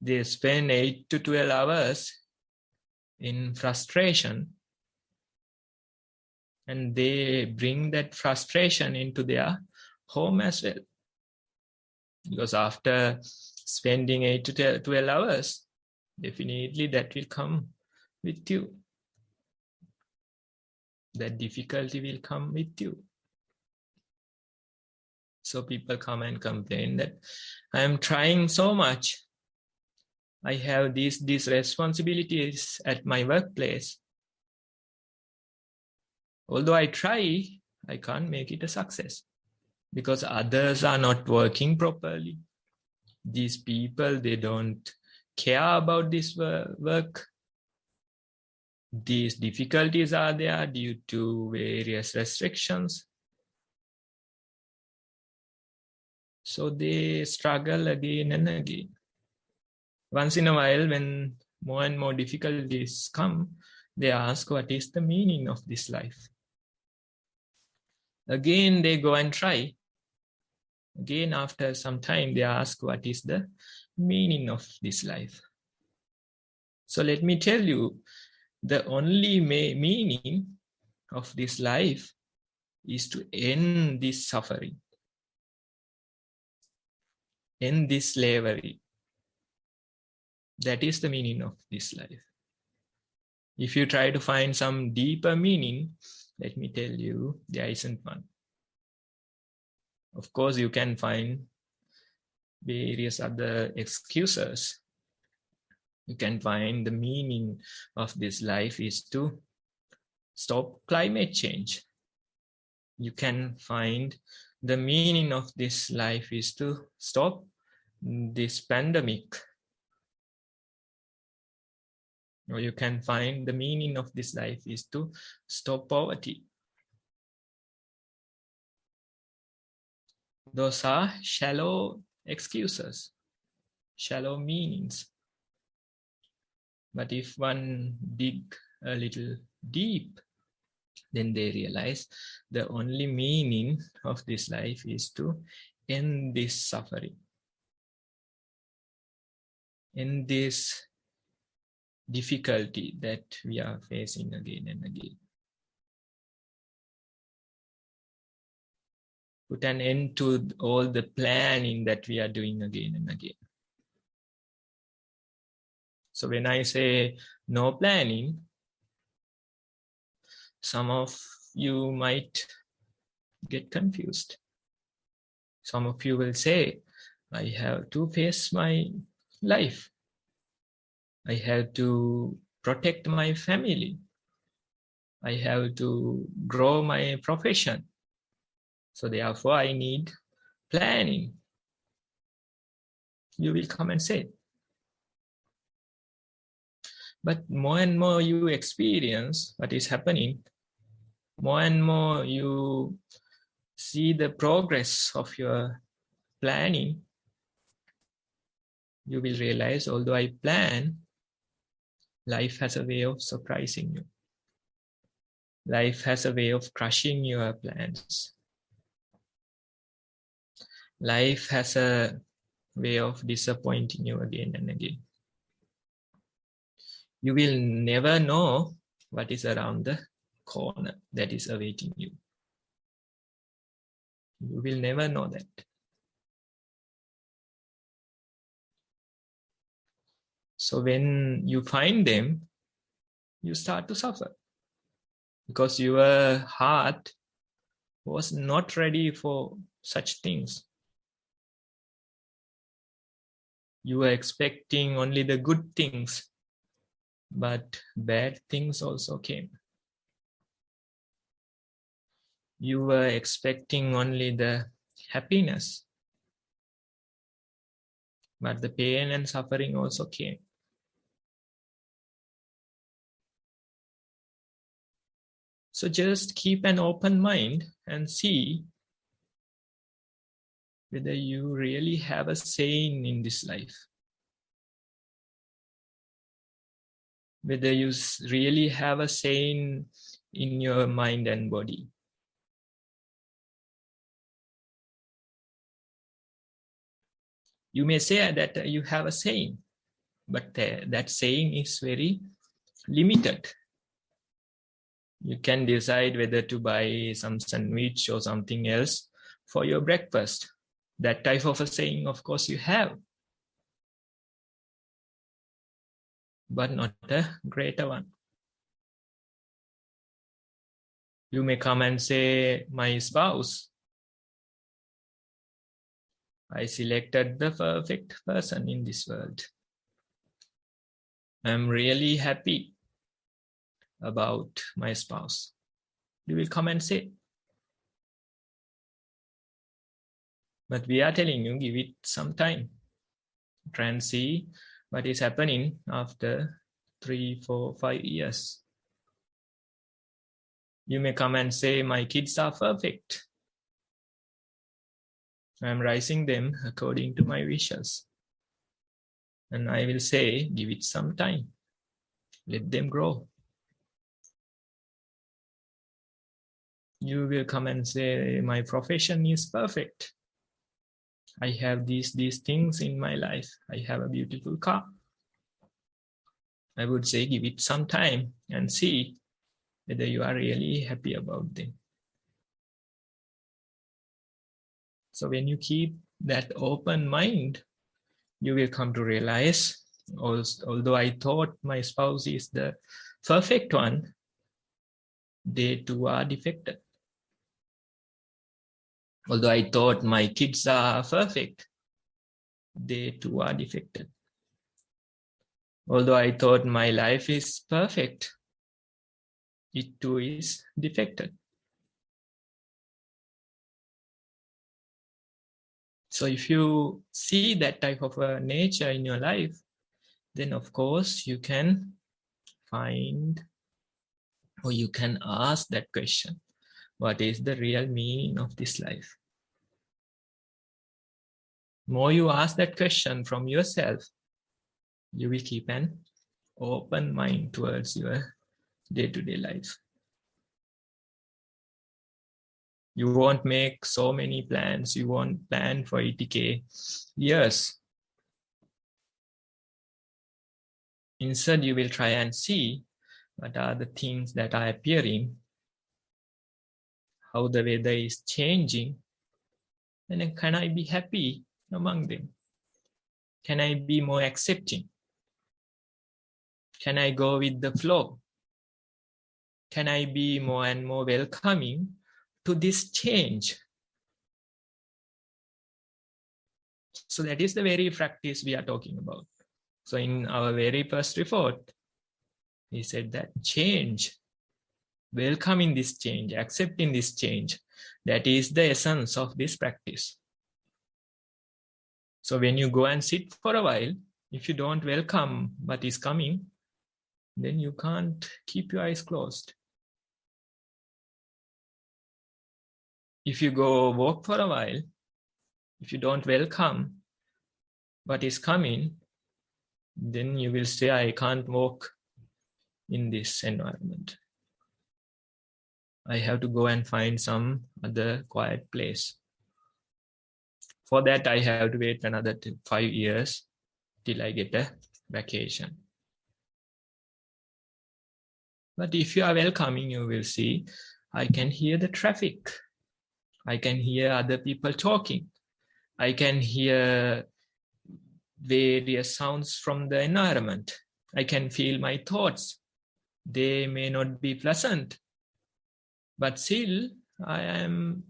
They spend 8 to 12 hours in frustration, and they bring that frustration into their home as well. Because after spending 8 to 12 hours, definitely that will come with you. That difficulty will come with you. So people come and complain that I am trying so much. I have these responsibilities at my workplace. Although I try, I can't make it a success because others are not working properly. These people, they don't care about this work. These difficulties are there due to various restrictions. So they struggle again and again. Once in a while, when more and more difficulties come, they ask, what is the meaning of this life? Again, they go and try. Again, after some time, they ask, what is the meaning of this life? So let me tell you, the only meaning of this life is to end this suffering, end this slavery. That is the meaning of this life. If you try to find some deeper meaning, let me tell you, there isn't one. Of course, you can find various other excuses. You can find the meaning of this life is to stop climate change. You can find the meaning of this life is to stop this pandemic. Or you can find the meaning of this life is to stop poverty. Those are shallow excuses, shallow meanings. But if one dig a little deep, then they realize the only meaning of this life is to end this suffering, end this difficulty that we are facing again and again. Put an end to all the planning that we are doing again and again. So when I say no planning, some of you might get confused. Some of you will say, I have to face my life. I have to protect my family. I have to grow my profession. So therefore, I need planning. You will come and say. But more and more you experience what is happening, more and more you see the progress of your planning, you will realize, although I plan, life has a way of surprising you. Life has a way of crushing your plans. Life has a way of disappointing you again and again. You will never know what is around the corner that is awaiting you. You will never know that. So when you find them, you start to suffer because your heart was not ready for such things. You were expecting only the good things, but bad things also came. You were expecting only the happiness, but the pain and suffering also came. So just keep an open mind and see whether you really have a saying in this life, whether you really have a saying in your mind and body. You may say that you have a saying, but that saying is very limited. You can decide whether to buy some sandwich or something else for your breakfast. That type of a saying, of course, you have, but not a greater one. You may come and say, my spouse, I selected the perfect person in this world. I'm really happy about my spouse. You will come and say. But we are telling you, give it some time. Try and see what is happening after 3, 4, 5 years. You may come and say, my kids are perfect. I'm raising them according to my wishes. And I will say, give it some time. Let them grow. You will come and say, my profession is perfect. I have these things in my life. I have a beautiful car. I would say, give it some time and see whether you are really happy about them. So when you keep that open mind, you will come to realize, although I thought my spouse is the perfect one, they too are defected. Although I thought my kids are perfect, they too are defected. Although I thought my life is perfect, it too is defected. So if you see that type of a nature in your life, then of course you can find, or you can ask that question, what is the real meaning of this life? More you ask that question from yourself, you will keep an open mind towards your day-to-day life. You won't make so many plans. You won't plan for 80k years. Instead, you will try and see what are the things that are appearing, how the weather is changing, and then can I be happy among them? Can I be more accepting? Can I go with the flow? Can I be more and more welcoming to this change? So that is the very practice we are talking about. So in our very first report, he said that change, welcoming this change, accepting this change, that is the essence of this practice. So when you go and sit for a while, if you don't welcome what is coming, then you can't keep your eyes closed. If you go walk for a while, if you don't welcome what is coming, then you will say, I can't walk in this environment. I have to go and find some other quiet place. For that, I have to wait another 5 years till I get a vacation. But if you are welcoming, you will see, I can hear the traffic. I can hear other people talking. I can hear various sounds from the environment. I can feel my thoughts. They may not be pleasant, but still I am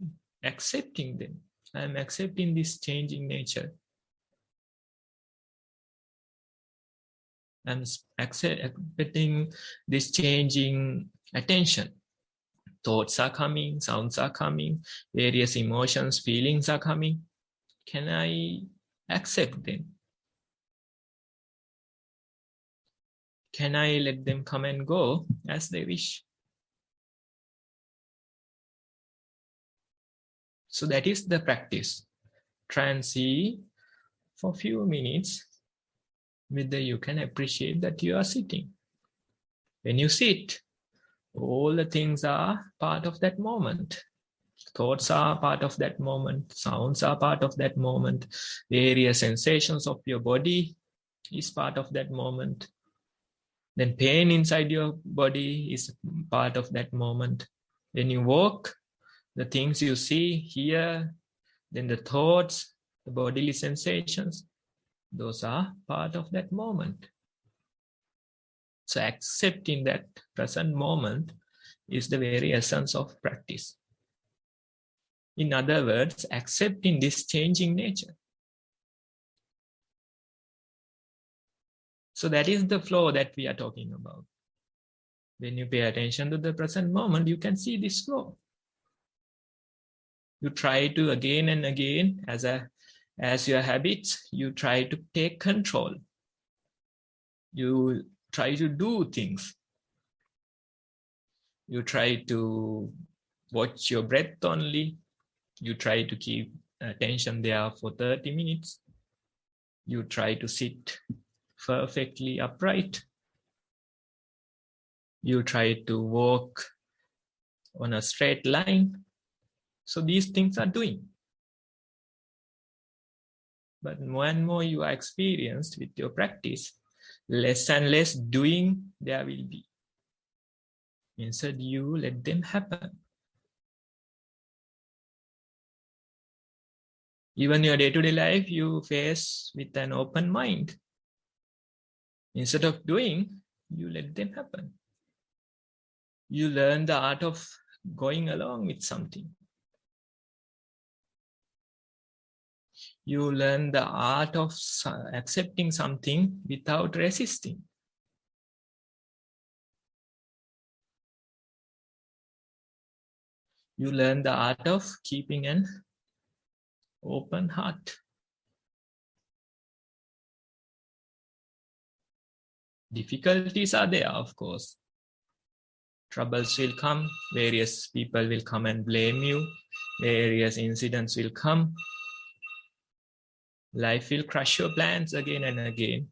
accepting them. I am accepting this changing nature. I'm accepting this changing attention. Thoughts are coming, sounds are coming, various emotions, feelings are coming. Can I accept them? Can I let them come and go as they wish? So that is the practice. try and see for a few minutes whether you can appreciate that you are sitting. When you sit, all the things are part of that moment. Thoughts are part of that moment. Sounds are part of that moment. Various sensations of your body is part of that moment. Then pain inside your body is part of that moment. When you walk, the things you see, hear, then the thoughts, the bodily sensations, those are part of that moment. So accepting that present moment is the very essence of practice. In other words, accepting this changing nature. So that is the flow that we are talking about. When you pay attention to the present moment, you can see this flow. You try to again and again, as your habits, you try to take control. You try to do things. You try to watch your breath only. You try to keep attention there for 30 minutes. You try to sit perfectly upright. You try to walk on a straight line. So these things are doing. But more and more you are experienced with your practice, less and less doing there will be. Instead, you let them happen. Even your day-to-day life, you face with an open mind. Instead of doing, you let them happen. You learn the art of going along with something. You learn the art of accepting something without resisting. You learn the art of keeping an open heart. Difficulties are there, of course. Troubles will come. Various people will come and blame you. Various incidents will come. Life will crush your plans again and again.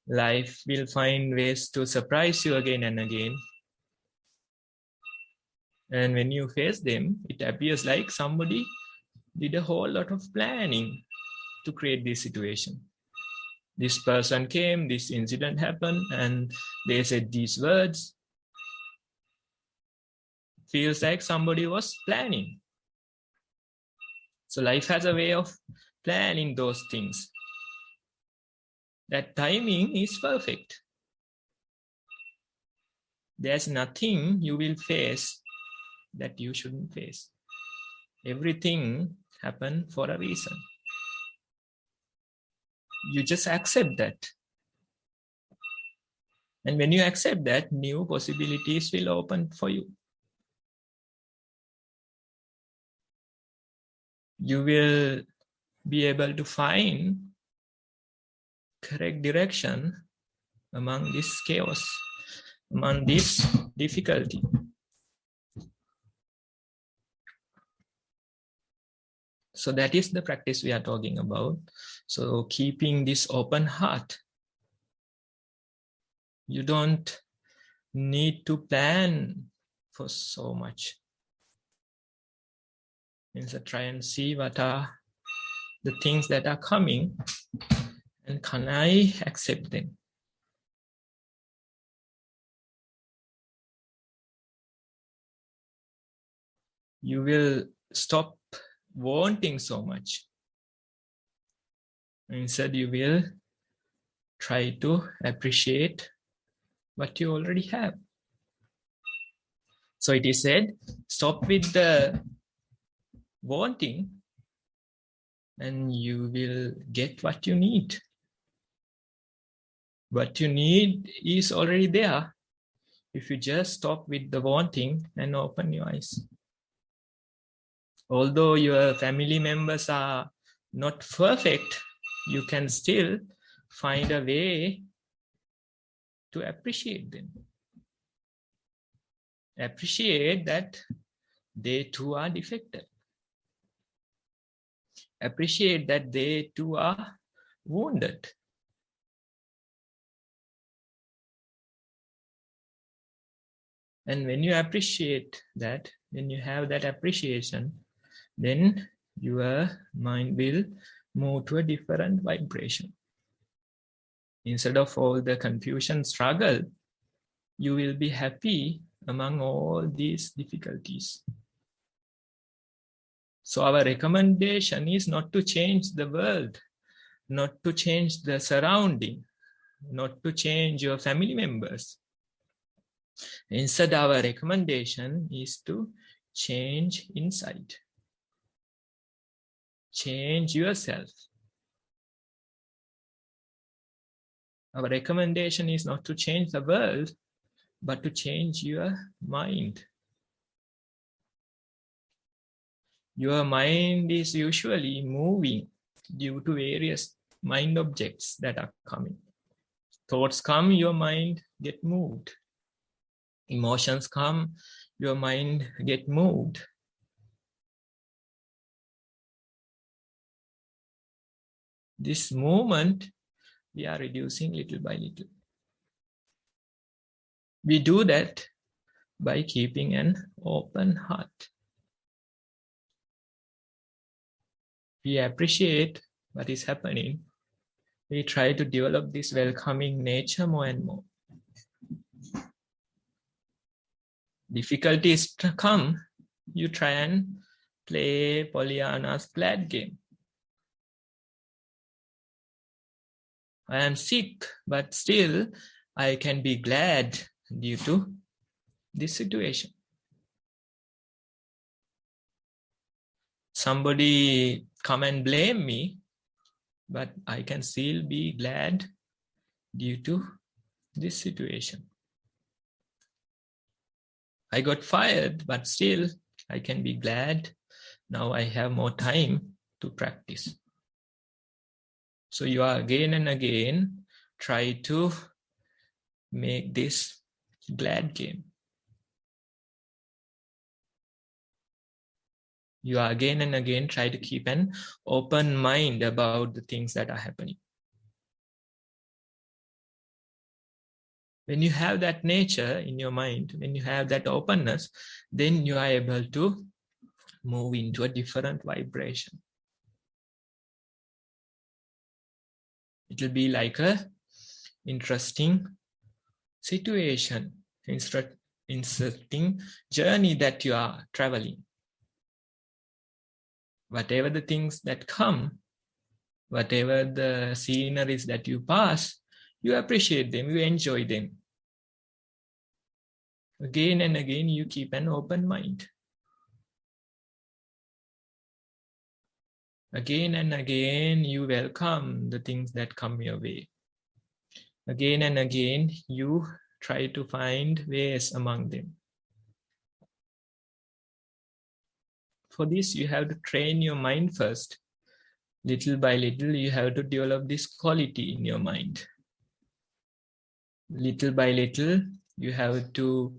Life will find ways to surprise you again and again. And when you face them, it appears like somebody did a whole lot of planning to create this situation. This person came, this incident happened, and they said these words. Feels like somebody was planning. So life has a way of planning those things. That timing is perfect. There's nothing you will face that you shouldn't face. Everything happened for a reason. You just accept that. And when you accept that, new possibilities will open for you. You will be able to find correct direction among this chaos, among this difficulty. So that is the practice we are talking about. So keeping this open heart. You don't need to plan for so much. Instead, try and see what are the things that are coming and can I accept them? You will stop wanting so much. Instead, you will try to appreciate what you already have. So it is said, stop with the wanting and you will get what you need. What you need is already there if you just stop with the wanting and open your eyes. Although your family members are not perfect, you can still find a way to appreciate them. Appreciate that they too are defective. appreciate that they too are wounded. And when you appreciate that, when you have that appreciation, then your mind will move to a different vibration. Instead of all the confusion, struggle, you will be happy among all these difficulties. So our recommendation is not to change the world, not to change the surrounding, not to change your family members. Instead, our recommendation is to change inside. Change yourself. Our recommendation is not to change the world, but to change your mind. Your mind is usually moving due to various mind objects that are coming. Thoughts come, your mind get moved. Emotions come, your mind get moved. This movement, we are reducing little by little. We do that by keeping an open heart. We appreciate what is happening. We try to develop this welcoming nature more and more. Difficulties come, you try and play Pollyanna's glad game. I am sick, but still I can be glad due to this situation. Somebody come and blame me, but I can still be glad due to this situation. I got fired, but still I can be glad. Now I have more time to practice. So you are again and again try to make this glad game. You are again and again try to keep an open mind about the things that are happening. When you have that nature in your mind, when you have that openness, then you are able to move into a different vibration. It will be like a interesting situation, interesting journey that you are traveling. Whatever the things that come, whatever the sceneries that you pass, you appreciate them, you enjoy them. Again and again, you keep an open mind. Again and again, you welcome the things that come your way. Again and again, you try to find ways among them. For this, you have to train your mind first. Little by little, you have to develop this quality in your mind. Little by little, you have to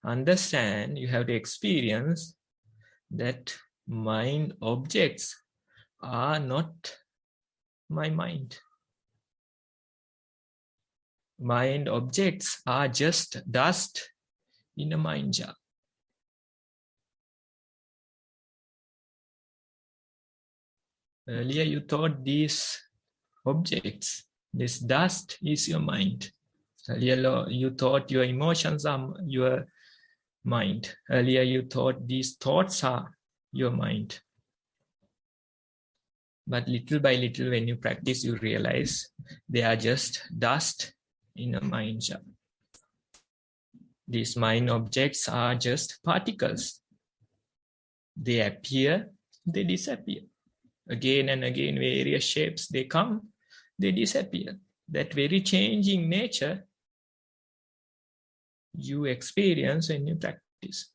understand, you have to experience that mind objects are not my mind. Mind objects are just dust in a mind jar. Earlier you thought these objects, this dust is your mind. Earlier you thought your emotions are your mind. Earlier you thought these thoughts are your mind. But little by little, when you practice, you realize they are just dust in a mind jar. These mind objects are just particles. They appear, they disappear. Again and again, various shapes, they come, they disappear. That very changing nature you experience when you practice.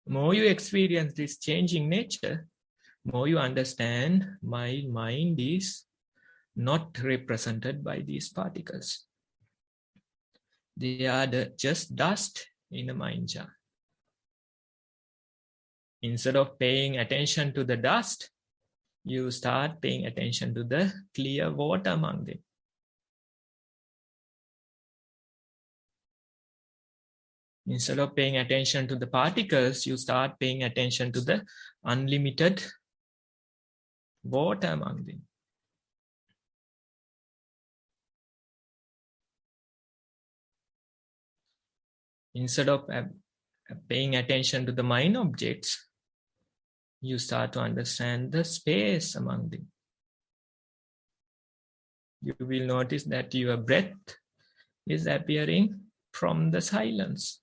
The more you experience this changing nature, more you understand my mind is not represented by these particles. They are just dust in a mind jar. Instead of paying attention to the dust, you start paying attention to the clear water among them. Instead of paying attention to the particles, you start paying attention to the unlimited water among them. Instead of paying attention to the mind objects, you start to understand the space among them. You will notice that your breath is appearing from the silence.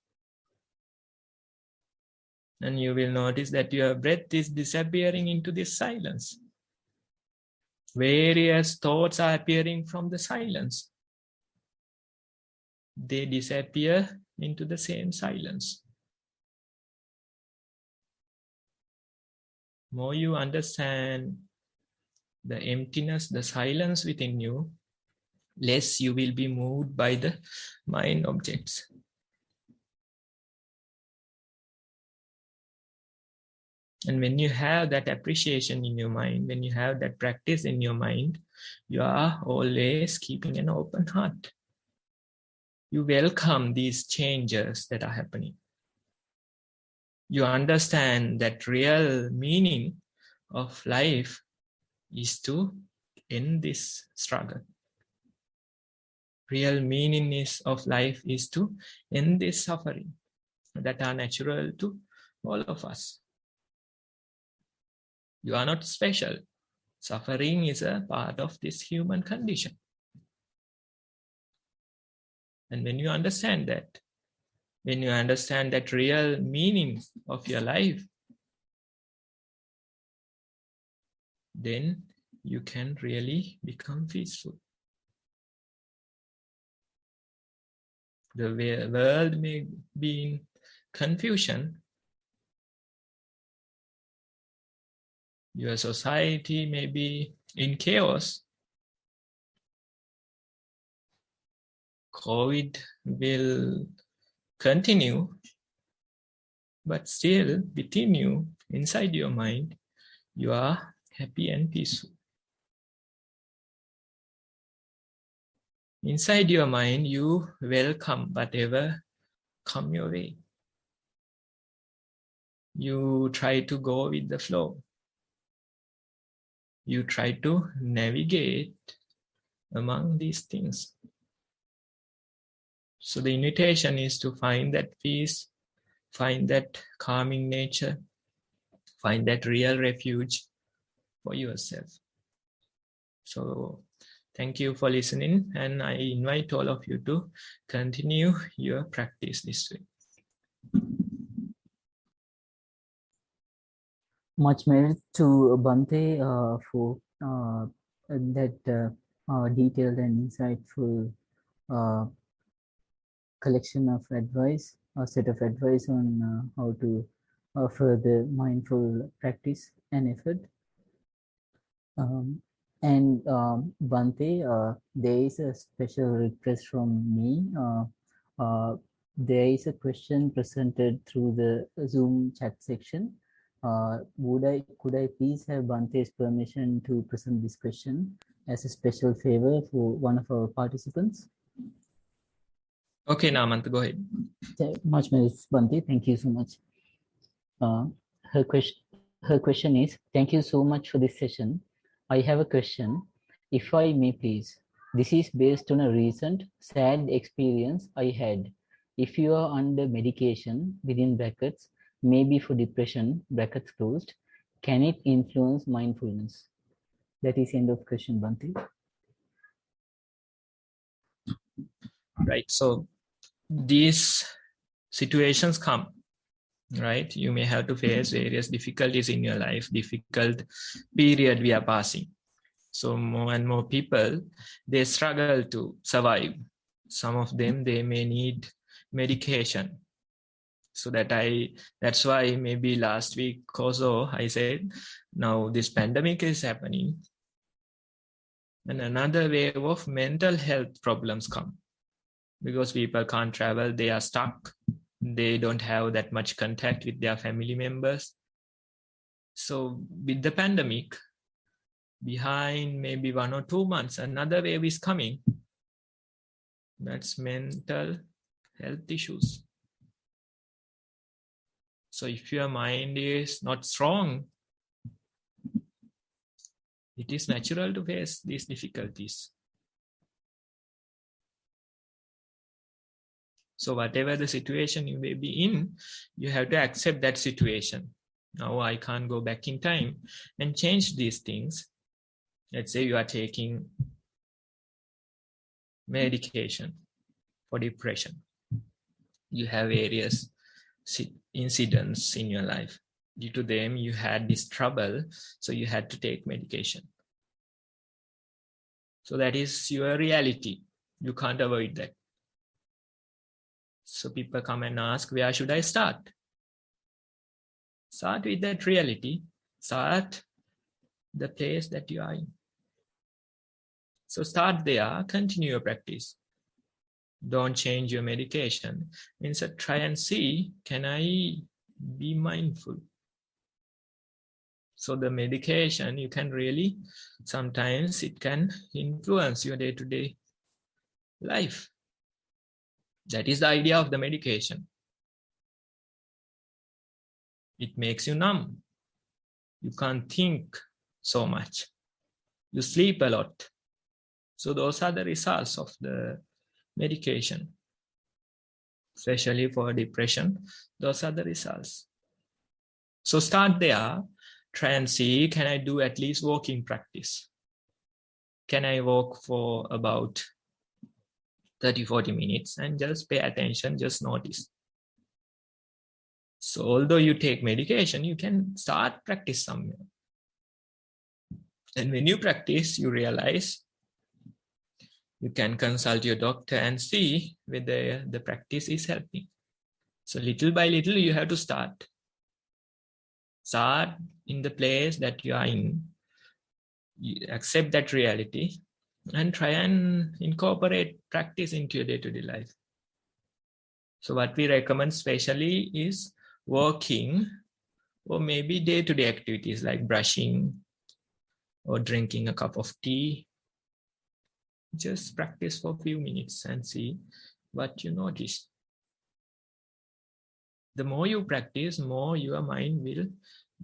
And you will notice that your breath is disappearing into this silence. Various thoughts are appearing from the silence. They disappear into the same silence. More you understand the emptiness, the silence within you, less you will be moved by the mind objects. And when you have that appreciation in your mind, when you have that practice in your mind, you are always keeping an open heart. You welcome these changes that are happening. You understand that real meaning of life is to end this struggle. Real meaning of life is to end this suffering that are natural to all of us. You are not special. Suffering is a part of this human condition. And when you understand that, when you understand that real meaning of your life, then you can really become peaceful. The world may be in confusion. Your society may be in chaos. COVID will continue, but still within you, inside your mind, you are happy and peaceful. Inside your mind, you welcome whatever come your way. You try to go with the flow. You try to navigate among these things. So the invitation is to find that peace, find that calming nature, find that real refuge for yourself. So thank you for listening, and I invite all of you to continue your practice this way. Much merit to Bhante for that detailed and insightful collection of advice, a set of advice on how to further mindful practice and effort. Bhante, there is a special request from me. There is a question presented through the Zoom chat section. Could I please have Bhante's permission to present this question as a special favor for one of our participants? Okay, Namanta, go ahead. Much merit, Bhante. Thank you so much. Her question is, thank you so much for this session. I have a question, if I may please. This is based on a recent sad experience I had. If you are under medication, within brackets, maybe for depression, brackets closed, can it influence mindfulness? That is the end of question, Bhante. Right, so these situations come, right? You may have to face various difficulties in your life, difficult period we are passing. So more and more people, they struggle to survive. Some of them, they may need medication. So that's why maybe last week or so, I said, now this pandemic is happening. And another wave of mental health problems come. Because people can't travel, they are stuck. They don't have that much contact with their family members. So with the pandemic, behind maybe 1 or 2 months, another wave is coming. That's mental health issues. So if your mind is not strong, it is natural to face these difficulties. So whatever the situation you may be in, you have to accept that situation. Now I can't go back in time and change these things. Let's say you are taking medication for depression. You have various incidents in your life. Due to them, you had this trouble, so you had to take medication. So that is your reality. You can't avoid that. So people come and ask, where should I start? Start with that reality. Start the place that you are in. So start there, continue your practice. Don't change your medication. Instead, try and see, can I be mindful? So the medication, you can really, sometimes it can influence your day-to-day life. That is the idea of the medication. It makes you numb. You can't think so much. You sleep a lot. So those are the results of the medication. Especially for depression, those are the results. So start there. Try and see, can I do at least walking practice? Can I walk for about 30-40 minutes and just pay attention, just notice? So although you take medication, you can start practice somewhere. And when you practice, you realize you can consult your doctor and see whether the practice is helping. So little by little, you have to start. Start in the place that you are in. You accept that reality and try and incorporate practice into your day-to-day life. So what we recommend especially is walking or maybe day-to-day activities like brushing or drinking a cup of tea. Just practice for a few minutes and see what you notice. The more you practice, more your mind will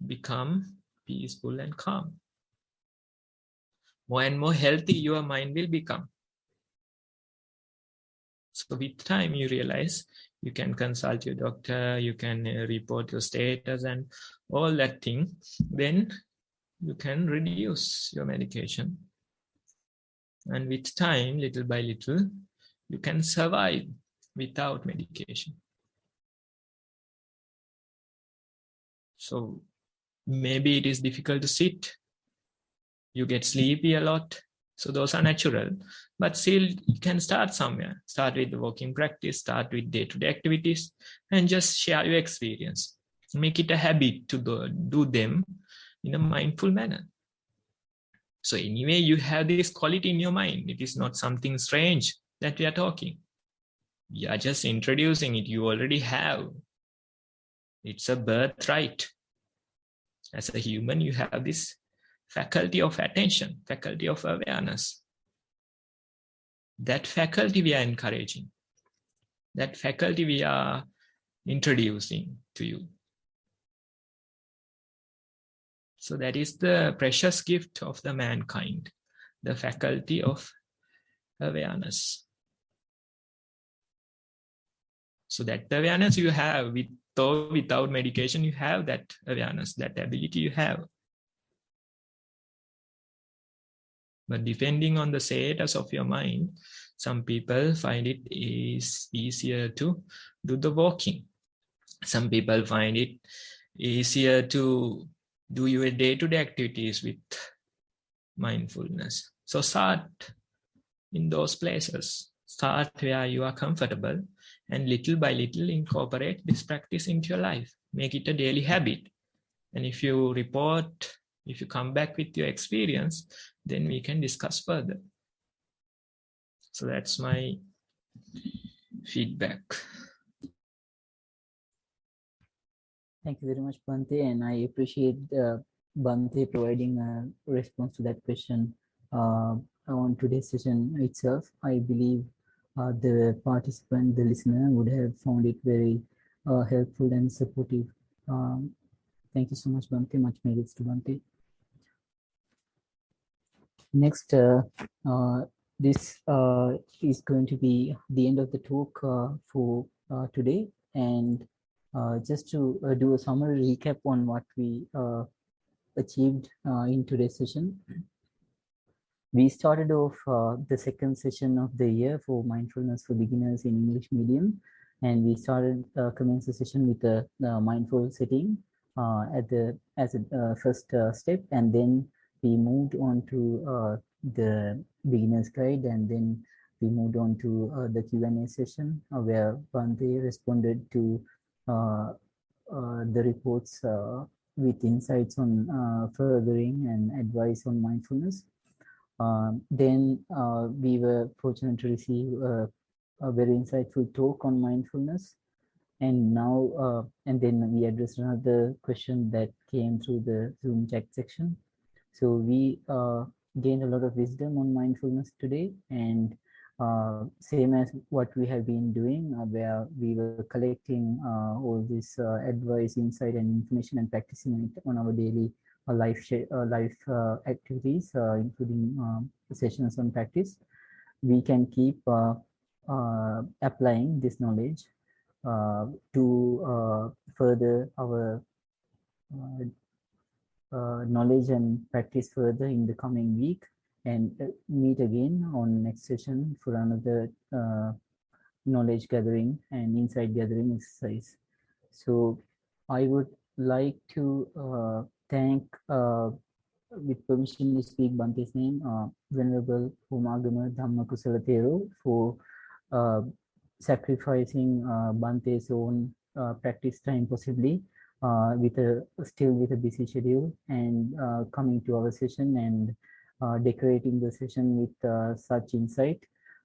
become peaceful and calm. More and more healthy your mind will become. So with time, you realize you can consult your doctor, you can report your status and all that thing. Then you can reduce your medication. And with time, little by little, you can survive without medication. So maybe it is difficult to sit. You get sleepy a lot. So those are natural. But still, you can start somewhere. Start with the walking practice, start with day-to-day activities, and just share your experience. Make it a habit to do them in a mindful manner. So anyway, you have this quality in your mind. It is not something strange that we are talking. We are just introducing it. You already have. It's a birthright. As a human, you have this faculty of attention, faculty of awareness. That faculty we are encouraging. That faculty we are introducing to you. So that is the precious gift of the mankind, the faculty of awareness. So that awareness you have, with or without medication, you have that awareness, that ability you have. But depending on the status of your mind, some people find it is easier to do the walking. Some people find it easier to do your day-to-day activities with mindfulness. So start in those places. Start where you are comfortable and little by little incorporate this practice into your life. Make it a daily habit. And if you report, if you come back with your experience, then we can discuss further. So that's my feedback. Thank you very much, Bhante, and I appreciate Bhante providing a response to that question on today's session itself. I believe the participant, the listener, would have found it very helpful and supportive. Thank you so much, Bhante. Much merits to Bhante. Next, this is going to be the end of the talk for today. And just to do a summary recap on what we achieved in today's session. We started off the second session of the year for mindfulness for beginners in English medium, and we started commenced the session with a mindful sitting as a first step, and then we moved on to the beginner's guide, and then we moved on to the Q&A session where Bhante responded to the reports with insights on furthering and advice on mindfulness. Then we were fortunate to receive a very insightful talk on mindfulness. And now, and then we addressed another question that came through the Zoom chat section. So we gained a lot of wisdom on mindfulness today, and same as what we have been doing, where we were collecting all this advice, insight, and information, and practicing it on our daily life activities, including sessions on practice. We can keep applying this knowledge to further our knowledge and practice further in the coming week, and meet again on next session for another knowledge gathering and insight gathering exercise. So I would like to thank, with permission to speak Bhante's name, Venerable Umagama Dhamma Kusala Thero for sacrificing Bhante's own practice time possibly still with a busy schedule, and coming to our session and decorating the session with such insight,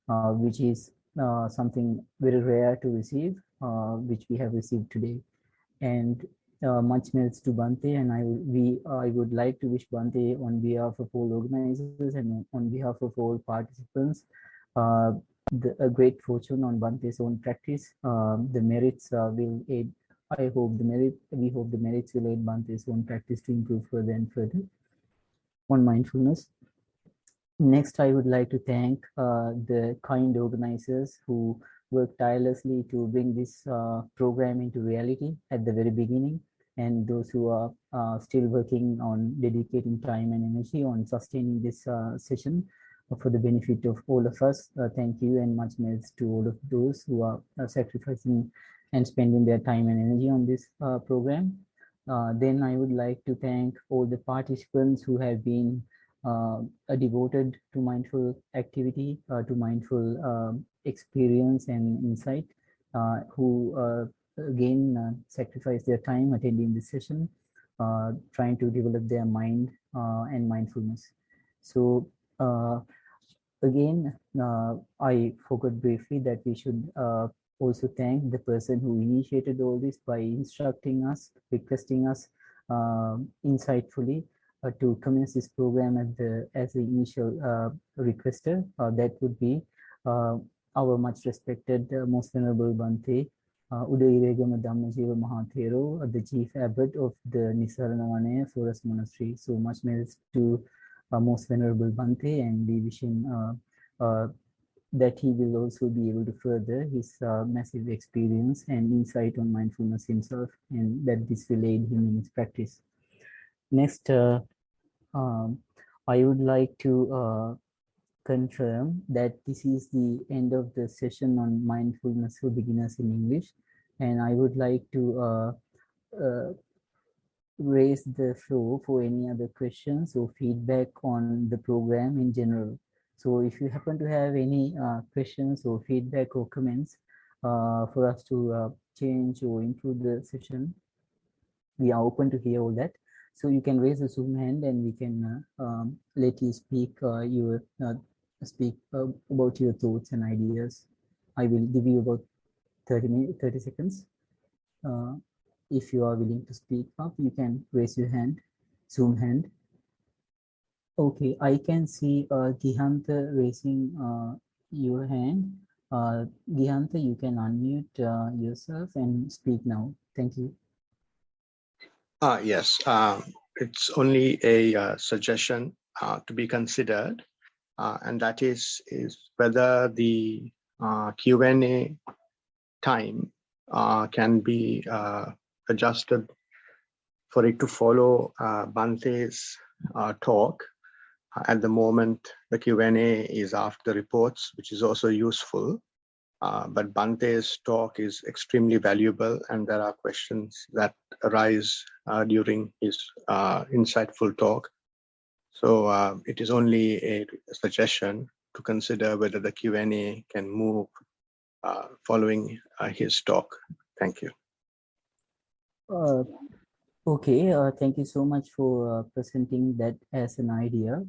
which is something very rare to receive, which we have received today. And much merits to Bhante, and I would like to wish Bhante, on behalf of all organizers and on behalf of all participants, a great fortune on Bhante's own practice. The merits will aid. We hope the merits will aid Bhante's own practice to improve further and further on mindfulness. Next, I would like to thank the kind organizers who worked tirelessly to bring this program into reality at the very beginning, and those who are still working on dedicating time and energy on sustaining this session for the benefit of all of us. Thank you, and much merits to all of those who are sacrificing and spending their time and energy on this program. Then I would like to thank all the participants who have been devoted to mindful activity, to mindful experience and insight, who again sacrifice their time attending this session, trying to develop their mind and mindfulness. So again, I forgot briefly that we should also thank the person who initiated all this by instructing us, requesting us insightfully to commence this program as the initial requester. That would be our much respected, most venerable Bhante, Udayiregama Dhammajiva Mahathero, the chief abbot of the Nissarana Vanaya Forest Monastery. So much merits to most venerable Bhante, and we wish him that he will also be able to further his massive experience and insight on mindfulness himself, and that this will aid him in his practice. Next, I would like to confirm that this is the end of the session on mindfulness for beginners in English, and I would like to raise the floor for any other questions or feedback on the program in general. So if you happen to have any questions or feedback or comments for us to change or improve the session, we are open to hear all that. So you can raise a Zoom hand and we can let you speak about your thoughts and ideas. I will give you about 30 seconds. If you are willing to speak up, you can raise your hand. Zoom hand. Okay, I can see Gihanta raising your hand. Gihanta, you can unmute yourself and speak now. Thank you. Yes, it's only a suggestion to be considered, and that is whether the Q&A time can be adjusted for it to follow Bante's talk. At the moment, the Q&A is after the reports, which is also useful. But Bante's talk is extremely valuable, and there are questions that arise during his insightful talk. So it is only a suggestion to consider whether the Q&A can move following his talk. Thank you. Okay, thank you so much for presenting that as an idea.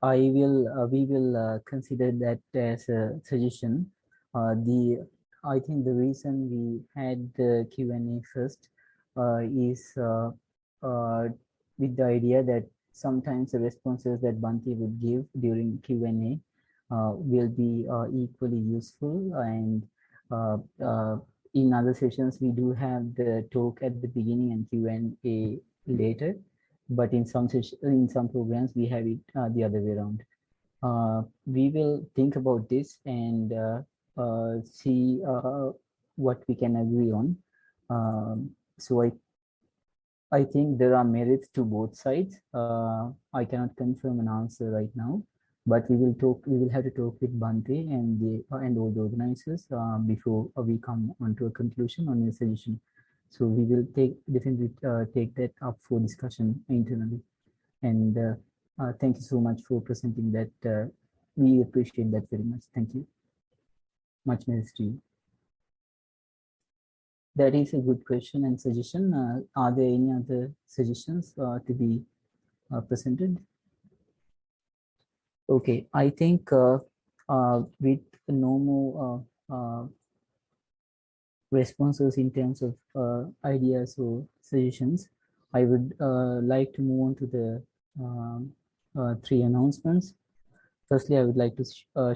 We will consider that as a suggestion. I think the reason we had the Q&A first is with the idea that sometimes the responses that Bhante would give during Q&A will be equally useful, and in other sessions we do have the talk at the beginning and Q&A later. But in some programs we have it the other way around. We will think about this and see what we can agree on. So I think there are merits to both sides. I cannot confirm an answer right now, but we will talk. We will have to talk with Bhante and all the organizers before we come onto a conclusion on your suggestion. So we will definitely take that up for discussion internally. And thank you so much for presenting that. We appreciate that very much. Thank you. Much mercy to you. That is a good question and suggestion. Are there any other suggestions to be presented? Okay, I think with no more responses in terms of ideas or suggestions, I would like to move on to the three announcements. Firstly, I would like to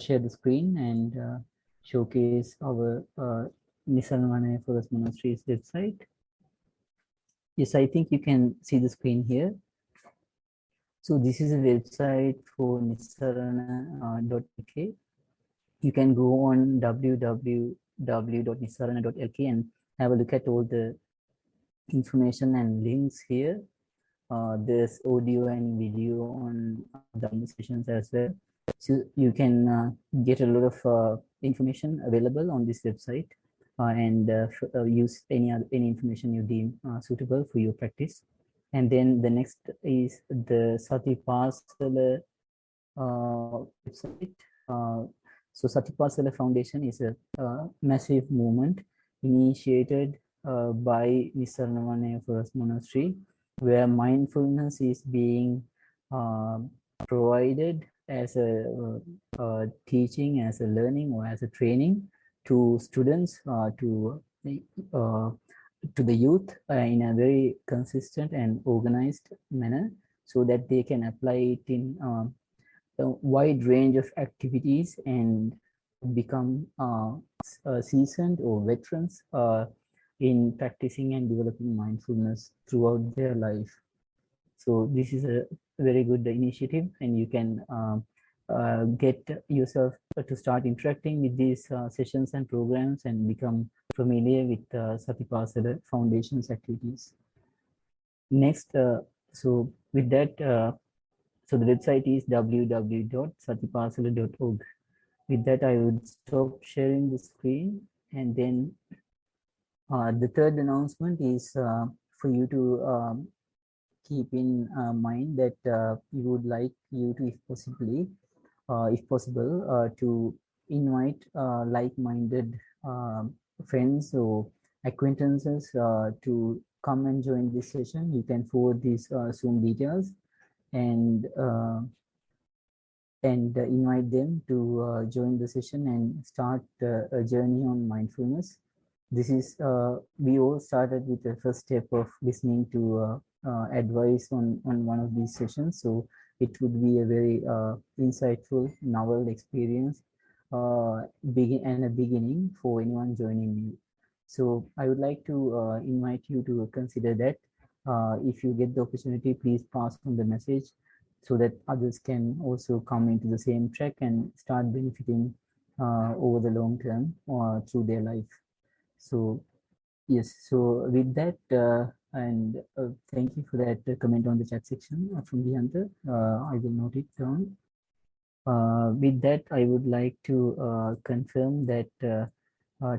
share the screen and showcase our Nissarana Forest Monastery's website. Yes, I think you can see the screen here. So this is a website for Nissarana.lk. You can go on www.nissarana.lk and have a look at all the information and links here. There's audio and video on Dhamma sessions as well. So you can get a lot of information available on this website and use any information you deem suitable for your practice. And then the next is the Satipasala website. So Satipasala Foundation is a massive movement initiated by Nissarana Forest Monastery, where mindfulness is being provided as a teaching, as a learning, or as a training to students, to the youth in a very consistent and organized manner, so that they can apply it in a wide range of activities and become seasoned or veterans in practicing and developing mindfulness throughout their life. So this is a very good initiative, and you can get yourself to start interacting with these sessions and programs and become familiar with Satipasala Foundation's activities. Next, so with that, so the website is www.satipasala.org. With that, I would stop sharing the screen, and then the third announcement is for you to keep in mind that we would like you to, if possible, to invite like-minded friends or acquaintances to come and join this session. You can forward these Zoom details and invite them to join the session and start a journey on mindfulness. This is we all started with the first step of listening to advice on one of these sessions. So it would be a very insightful, novel experience and a beginning for anyone joining me. So I would like to invite you to consider that. If you get the opportunity, please pass on the message so that others can also come into the same track and start benefiting over the long term through their life. So yes, so with that, and thank you for that comment on the chat section from the hunter. I will note it down. With that, I would like to confirm that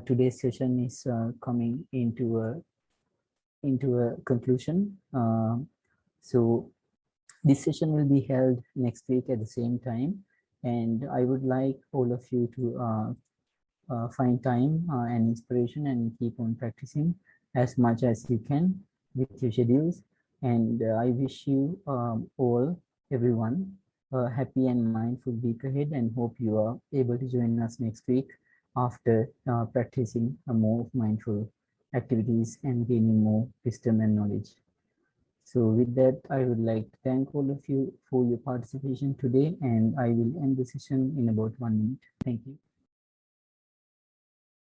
today's session is coming into a conclusion. So this session will be held next week at the same time, and I would like all of you to find time and inspiration and keep on practicing as much as you can with your schedules. And I wish you all, everyone, a happy and mindful week ahead, and hope you are able to join us next week after practicing more mindful activities and gaining more wisdom and knowledge. So with that, I would like to thank all of you for your participation today, and I will end the session in about 1 minute. Thank you.